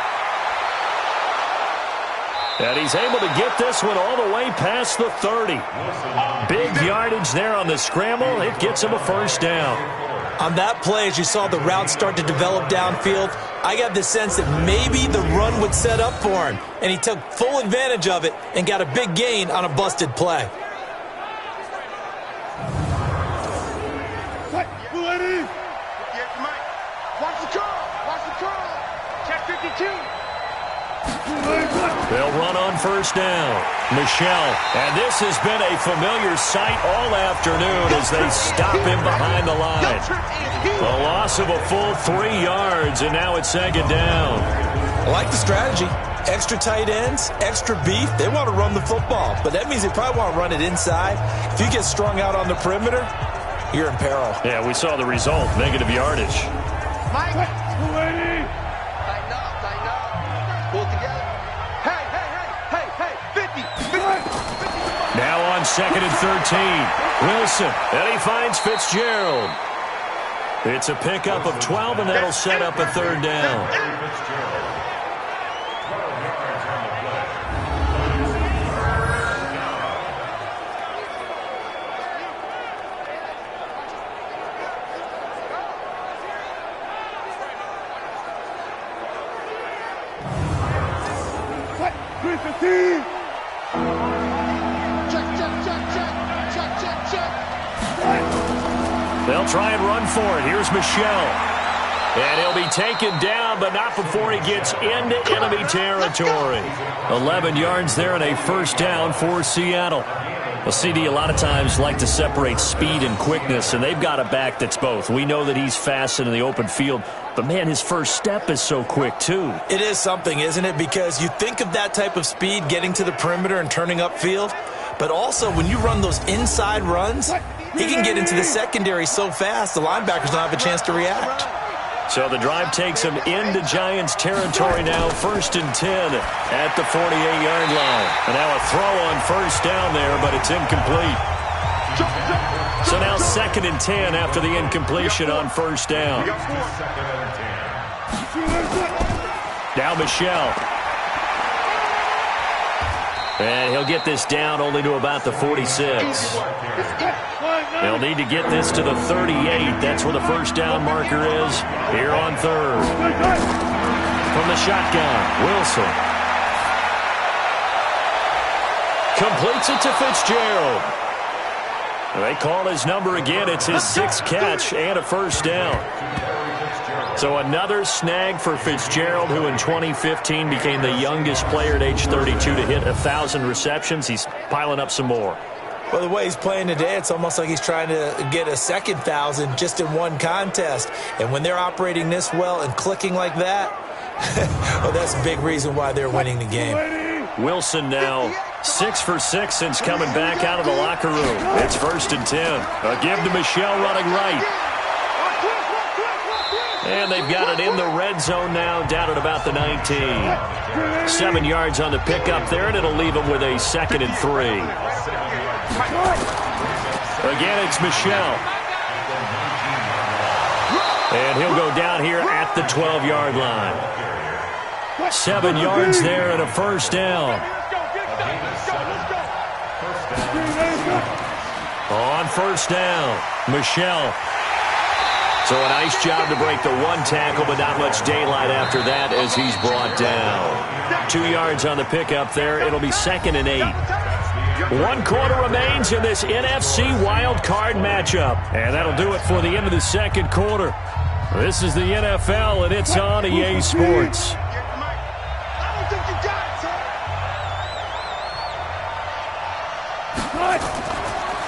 And he's able to get this one all the way past the 30. Big yardage there on the scramble. It gets him a first down. On that play, as you saw the route start to develop downfield, I got the sense that maybe the run would set up for him. And he took full advantage of it and got a big gain on a busted play. They'll run on first down. Michelle. And this has been a familiar sight all afternoon as they stop him behind the line. A loss of a full 3 yards, and now it's 2nd down. I like the strategy. Extra tight ends, extra beef. They want to run the football, but that means they probably want to run it inside. If you get strung out on the perimeter, you're in peril. Yeah, we saw the result. Negative yardage. Mike, tighten up. Pull together. Hey, 50. Now on 2nd and 13. Wilson, and he finds Fitzgerald. It's a pickup of 12, and that'll set up a 3rd down. They'll try and run for it. Here's Michelle. And he'll be taken down, but not before he gets into enemy territory. 11 yards there and a first down for Seattle. Well, CD a lot of times like to separate speed and quickness, and they've got a back that's both. We know that he's fast in the open field, but, man, his first step is so quick, too. It is something, isn't it? Because you think of that type of speed getting to the perimeter and turning upfield, but also when you run those inside runs, he can get into the secondary so fast the linebackers don't have a chance to react. So the drive takes him into Giants territory now, 1st and 10 at the 48-yard line. And now a throw on first down there, but it's incomplete. So now 2nd and 10 after the incompletion on first down. Now Michelle. And he'll get this down only to about the 46. They'll need to get this to the 38. That's where the first down marker is here on third. From the shotgun, Wilson. Completes it to Fitzgerald. They call his number again. It's his 6th catch and a first down. So another snag for Fitzgerald, who in 2015 became the youngest player at age 32 to hit 1,000 receptions. He's piling up some more. Well, the way he's playing today, it's almost like he's trying to get a second 1,000 just in one contest. And when they're operating this well and clicking like that, well, that's a big reason why they're winning the game. Wilson now 6 for 6 since coming back out of the locker room. It's 1st and 10. A give to Michelle running right. And they've got it in the red zone now, down at about the 19. 7 yards on the pickup there, and it'll leave them with a 2nd and 3. Again, it's Michelle. And he'll go down here at the 12-yard line. 7 yards there and a first down. On first down, Michelle. So a nice job to break the one tackle, but not much daylight after that as he's brought down. 2 yards on the pickup there. It'll be 2nd and 8. 1 quarter remains in this NFC wild card matchup. And that'll do it for the end of the second quarter. This is the NFL, and it's on EA Sports.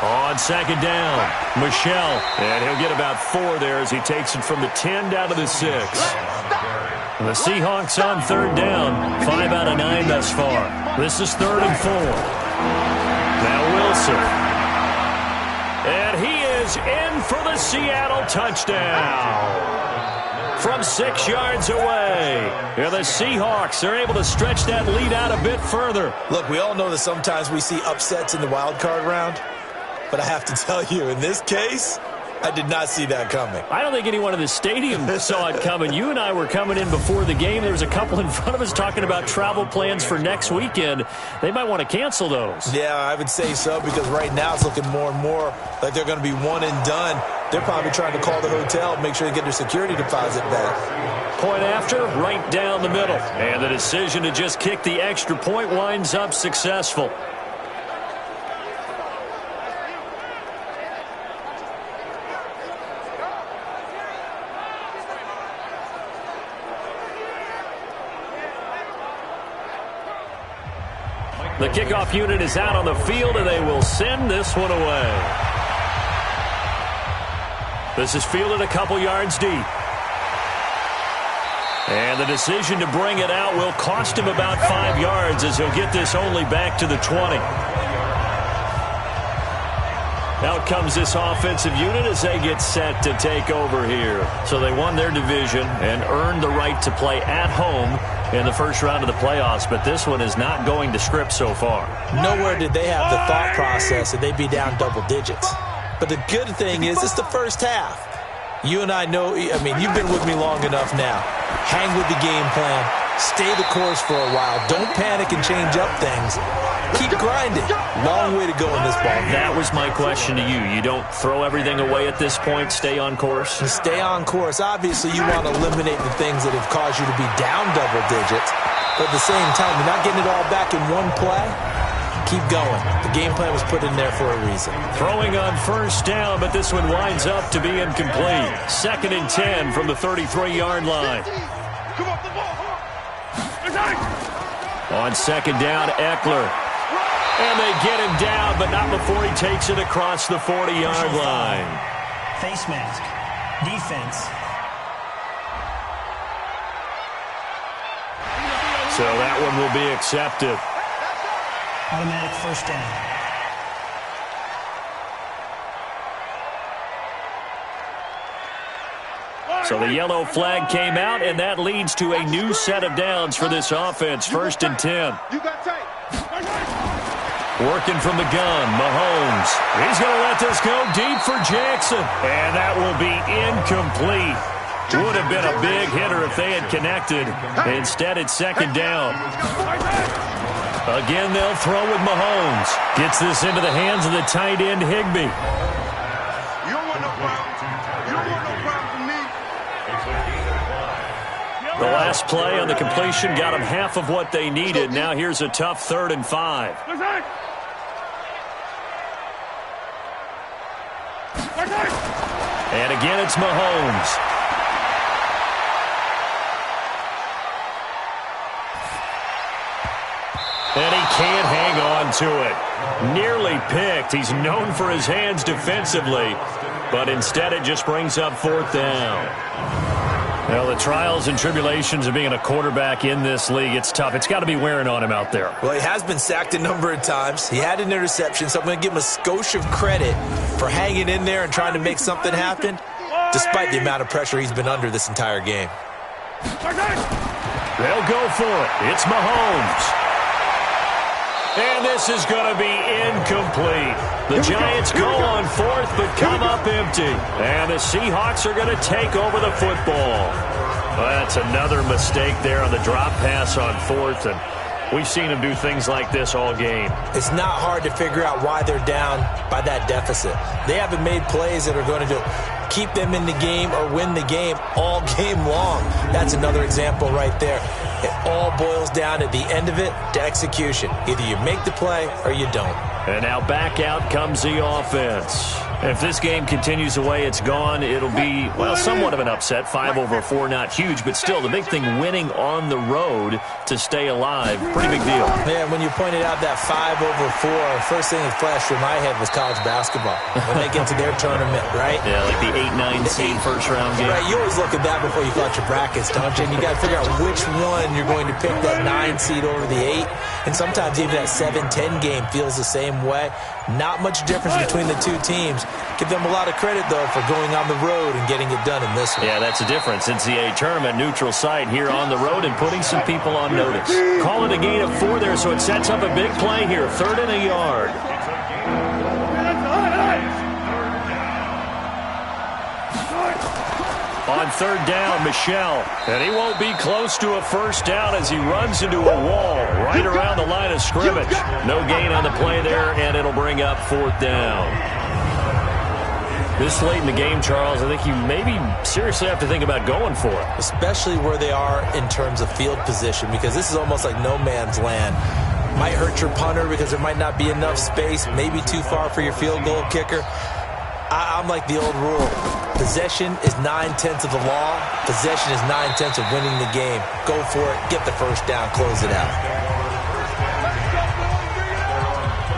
On second down, Michelle. And he'll get about 4 there as he takes it from the 10 down to the 6. The Seahawks on third down. 5 out of 9 thus far. This is 3rd and 4. Now Wilson. And he is in for the Seattle touchdown. From 6 yards away. Yeah, the Seahawks are able to stretch that lead out a bit further. Look, we all know that sometimes we see upsets in the wild card round. But I have to tell you, in this case, I did not see that coming. I don't think anyone in the stadium saw it coming. You and I were coming in before the game. There was a couple in front of us talking about travel plans for next weekend. They might want to cancel those. Yeah, I would say so, because right now it's looking more and more like they're going to be one and done. They're probably trying to call the hotel, make sure they get their security deposit back. Point after, right down the middle. And the decision to just kick the extra point winds up successful. The kickoff unit is out on the field, and they will send this one away. This is fielded a couple yards deep. And the decision to bring it out will cost him about 5 yards as he'll get this only back to the 20. Out comes this offensive unit as they get set to take over here. So they won their division and earned the right to play at home in the first round of the playoffs, but this one is not going to script so far. Nowhere did they have the thought process that they'd be down double digits. But the good thing is it's the first half. You and I know, I mean, you've been with me long enough now. Hang with the game plan. Stay the course for a while. Don't panic and change up things. Keep grinding. Long way to go in this ball game. That was my question to you. You don't throw everything away at this point? Stay on course? Stay on course. Obviously, you want to eliminate the things that have caused you to be down double digits. But at the same time, you're not getting it all back in one play. Keep going. The game plan was put in there for a reason. Throwing on first down, but this one winds up to be incomplete. 2nd and 10 from the 33-yard line. On second down, Eckler. And they get him down, but not before he takes it across the 40-yard line. Face mask. Defense. So that one will be accepted. Automatic first down. So the yellow flag came out, and that leads to a new set of downs for this offense. 1st and 10. Working from the gun, Mahomes. He's going to let this go deep for Jackson. And that will be incomplete. Would have been a big hitter if they had connected. Instead, it's 2nd down. Again, they'll throw with Mahomes. Gets this into the hands of the tight end, Higbee. You don't want no problem. You don't want no problem from me. The last play on the completion got them half of what they needed. Now here's a tough 3rd and 5. And again, it's Mahomes. And he can't hang on to it. Nearly picked. He's known for his hands defensively, but instead it just brings up 4th down. Well, the trials and tribulations of being a quarterback in this league, it's tough. It's got to be wearing on him out there. Well, he has been sacked a number of times. He had an interception, so I'm going to give him a skosh of credit for hanging in there and trying to make something happen, despite the amount of pressure he's been under this entire game. They'll go for it. It's Mahomes. And this is going to be incomplete. The Giants go on 4th but come up empty. And the Seahawks are going to take over the football. Well, that's another mistake there on the drop pass on 4th. And we've seen them do things like this all game. It's not hard to figure out why they're down by that deficit. They haven't made plays that are going to keep them in the game or win the game all game long. That's another example right there. It all boils down at the end of it to execution. Either you make the play or you don't. And now back out comes the offense. If this game continues the way it's gone, it'll be, well, somewhat of an upset. 5-4, not huge, but still the big thing, winning on the road to stay alive. Pretty big deal. Man, when you pointed out that 5-4, first thing that flashed through my head was college basketball. When they get to their tournament, right? Yeah, like the 8-9 seed first-round game. Right, you always look at that before you got your brackets, don't you? And you got to figure out which one you're going to pick, that 9 seed over the 8. And sometimes even that 7-10 game feels the same way. Not much difference between the two teams. Give them a lot of credit, though, for going on the road and getting it done in this one. Yeah, that's the difference. NCAA tournament, neutral site here on the road and putting some people on notice. Call it a gain of 4 there, so it sets up a big play here. 3rd and a yard. On 3rd down, Michel. And he won't be close to a first down as he runs into a wall right around the line of scrimmage. No gain on the play there, and it'll bring up 4th down. This late in the game, Charles, I think you maybe seriously have to think about going for it. Especially where they are in terms of field position, because this is almost like no man's land. Might hurt your punter because there might not be enough space, maybe too far for your field goal kicker. I'm like the old rule. Possession is 9/10 of the law. Possession is 9/10 of winning the game. Go for it. Get the first down. Close it out.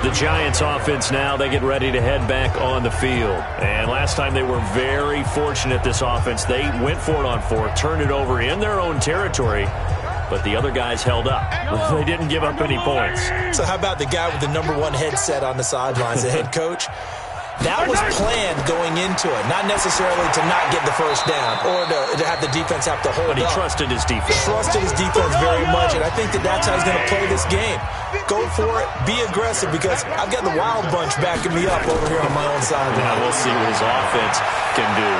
The Giants offense now, they get ready to head back on the field. And last time they were very fortunate, this offense. They went for it on 4th, turned it over in their own territory, but the other guys held up. They didn't give up any points. So how about the guy with the #1 headset on the sidelines, the head coach? That was planned going into it, not necessarily to not get the first down or to have the defense have to hold up. But he trusted his defense. Trusted his defense very much, and I think that's how he's going to play this game. Go for it, be aggressive, because I've got the wild bunch backing me up over here on my own side. Now we'll see what his offense can do.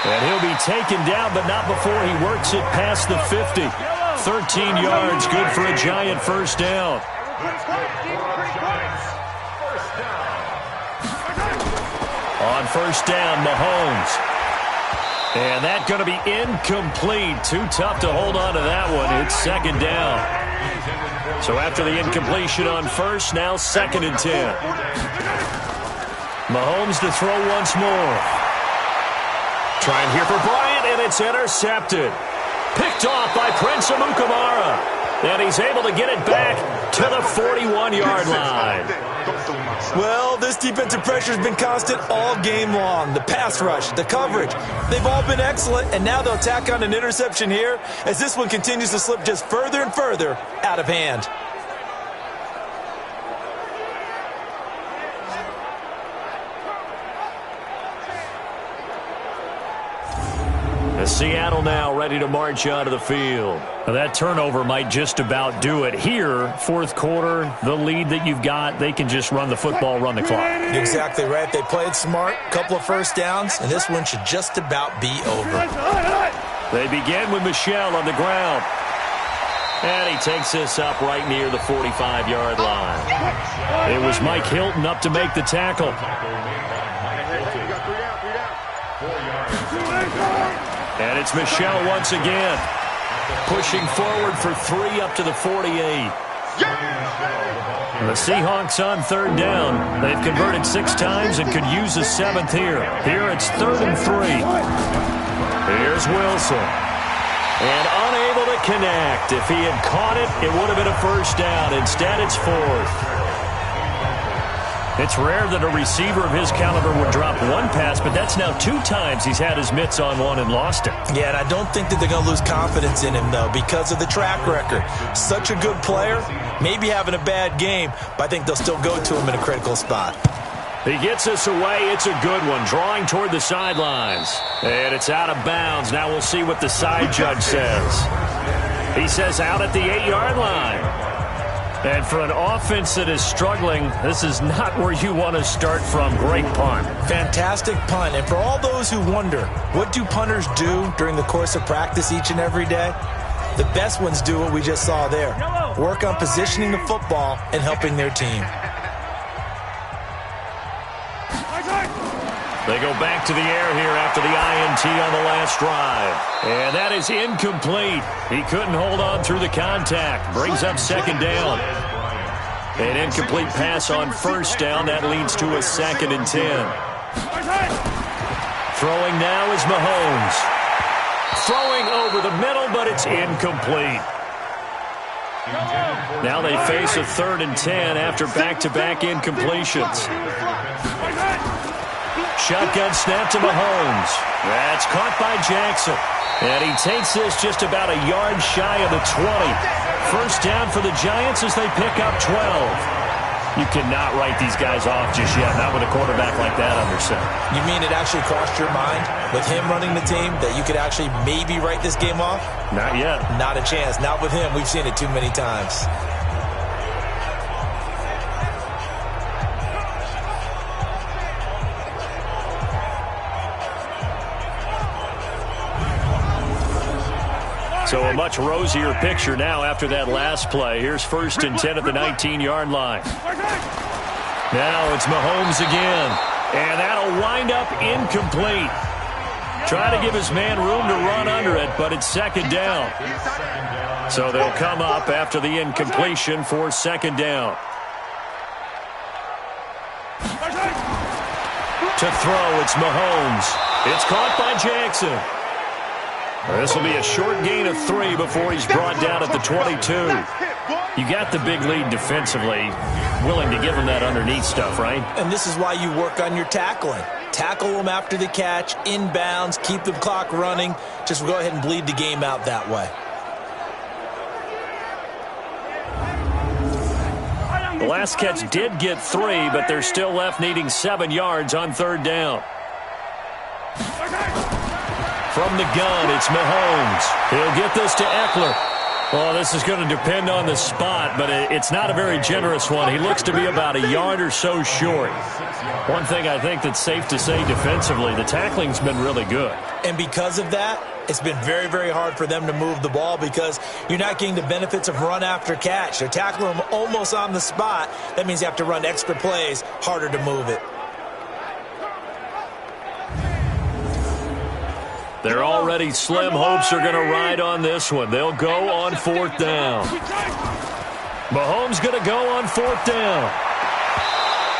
And he'll be taken down, but not before he works it past the 50. 13 yards, good for a Giant first down. On first down, Mahomes. And that's going to be incomplete. Too tough to hold on to that one. It's 2nd down. So after the incompletion on first, now 2nd and 10. Mahomes to throw once more. Trying here for Bryant, and it's intercepted. Picked off by Prince Amukamara. And he's able to get it back to the 41-yard line. Well, this defensive pressure has been constant all game long. The pass rush, the coverage, they've all been excellent, and now they'll tack on an interception here as this one continues to slip just further and further out of hand. Seattle now ready to march out of the field. Now that turnover might just about do it. Here, 4th quarter, the lead that you've got, they can just run the football, run the clock. Exactly right. They played smart, couple of first downs, and this one should just about be over. They begin with Michel on the ground. And he takes this up right near the 45-yard line. It was Mike Hilton up to make the tackle. And it's Michel once again, pushing forward for 3 up to the 48. The Seahawks on 3rd down. They've converted 6 times and could use a 7th here. Here it's 3rd and 3. Here's Wilson. And unable to connect. If he had caught it, it would have been a first down. Instead, it's 4th. It's rare that a receiver of his caliber would drop one pass, but that's now 2 times he's had his mitts on one and lost it. Yeah, and I don't think that they're going to lose confidence in him, though, because of the track record. Such a good player, maybe having a bad game, but I think they'll still go to him in a critical spot. He gets us away. It's a good one, drawing toward the sidelines. And it's out of bounds. Now we'll see what the side judge says. He says out at the 8-yard line. And for an offense that is struggling, this is not where you want to start from. Great punt. Fantastic punt. And for all those who wonder, what do punters do during the course of practice each and every day? The best ones do what we just saw there. Work on positioning the football and helping their team. They go back to the air here after the INT on the last drive. And that is incomplete. He couldn't hold on through the contact. Brings up 2nd down. An incomplete pass on 1st down. That leads to a 2nd and 10. Throwing now is Mahomes. Throwing over the middle, but it's incomplete. Now they face a 3rd and 10 after back-to-back incompletions. Shotgun snap to Mahomes. That's caught by Jackson. And he takes this just about a yard shy of the 20. First down for the Giants as they pick up 12. You cannot write these guys off just yet, not with a quarterback like that under center. You mean it actually crossed your mind with him running the team that you could actually maybe write this game off? Not yet. Not a chance. Not with him. We've seen it too many times. So a much rosier picture now after that last play. Here's 1st and 10 at the 19-yard line. Now it's Mahomes again. And that'll wind up incomplete. Try to give his man room to run under it, but it's 2nd down. So they'll come up after the incompletion for 2nd down. To throw, it's Mahomes. It's caught by Jackson. This will be a short gain of 3 before he's brought down at the 22. You got the big lead defensively. Willing to give him that underneath stuff, right? And this is why you work on your tackling. Tackle them after the catch, inbounds, keep the clock running. Just go ahead and bleed the game out that way. The last catch did get 3, but they're still left needing 7 yards on 3rd down. From the gun, it's Mahomes. He'll get this to Eckler. Well, this is going to depend on the spot, but it's not a very generous one. He looks to be about a yard or so short. One thing I think that's safe to say defensively, the tackling's been really good. And because of that, it's been very, very hard for them to move the ball because you're not getting the benefits of run after catch. They're tackling them almost on the spot. That means you have to run extra plays, harder to move it. They're already slim hopes are going to ride on this one. They'll go on 4th down. Mahomes going to go on 4th down.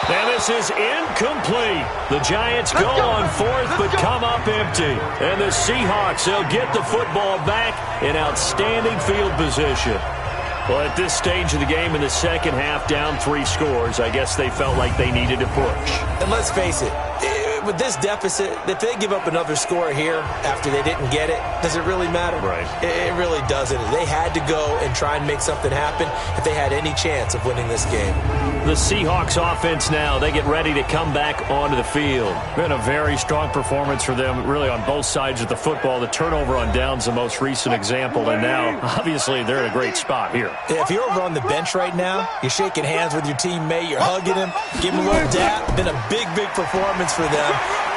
And this is incomplete. The Giants go on 4th but come up empty. And the Seahawks, they'll get the football back in outstanding field position. Well, at this stage of the game in the second half, down 3 scores, I guess they felt like they needed to push. And let's face it, with this deficit, if they give up another score here after they didn't get it, does it really matter? Right. It really doesn't. They had to go and try and make something happen if they had any chance of winning this game. The Seahawks offense now, they get ready to come back onto the field. Been a very strong performance for them, really on both sides of the football. The turnover on downs, the most recent example, and now, obviously, they're in a great spot here. If you're over on the bench right now, you're shaking hands with your teammate, you're hugging him, giving him a little dap. Been a big, big performance for them.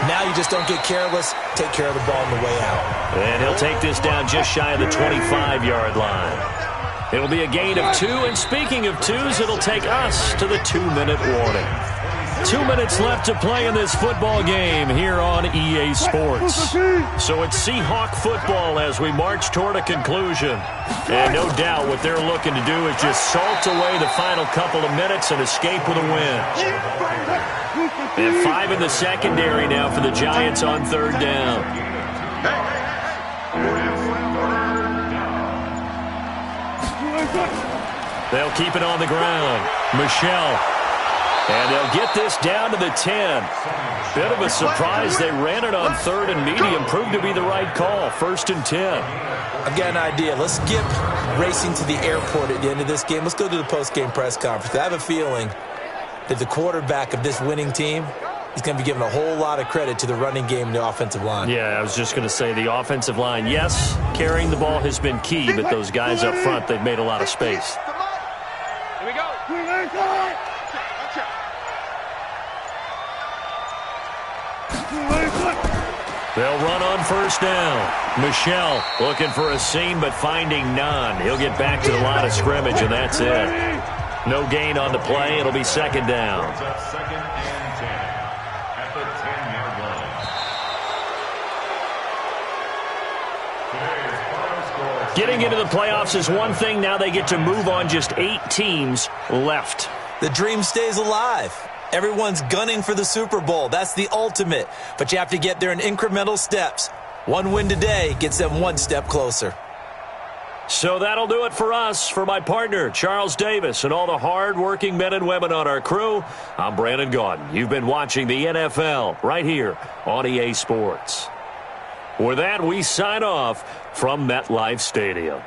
Now you just don't get careless. Take care of the ball on the way out. And he'll take this down just shy of the 25-yard line. It'll be a gain of 2, and speaking of 2s, it'll take us to the 2-minute warning. 2 minutes left to play in this football game here on EA Sports. So it's Seahawk football as we march toward a conclusion. And no doubt what they're looking to do is just salt away the final couple of minutes and escape with a win. And 5 in the secondary now for the Giants on 3rd down. They'll keep it on the ground. Michelle. And they'll get this down to the 10. Bit of a surprise. They ran it on 3rd and medium. Proved to be the right call. 1st and 10. I've got an idea. Let's skip racing to the airport at the end of this game. Let's go to the post-game press conference. I have a feeling that the quarterback of this winning team is going to be given a whole lot of credit to the running game and the offensive line. Yeah, I was just going to say the offensive line. Yes, carrying the ball has been key, but those guys up front, they've made a lot of space. Here we go. They'll run on 1st down. Michelle looking for a seam, but finding none. He'll get back to the line of scrimmage, and that's it. No gain on the play. It'll be 2nd down. 2nd and 10 at the 10-yard line. Getting into the playoffs is one thing. Now they get to move on. Just 8 teams left. The dream stays alive. Everyone's gunning for the Super Bowl. That's the ultimate. But you have to get there in incremental steps. One win today gets them one step closer. So that'll do it for us. For my partner, Charles Davis, and all the hard-working men and women on our crew, I'm Brandon Gaudin. You've been watching the NFL right here on EA Sports. With that, we sign off from MetLife Stadium.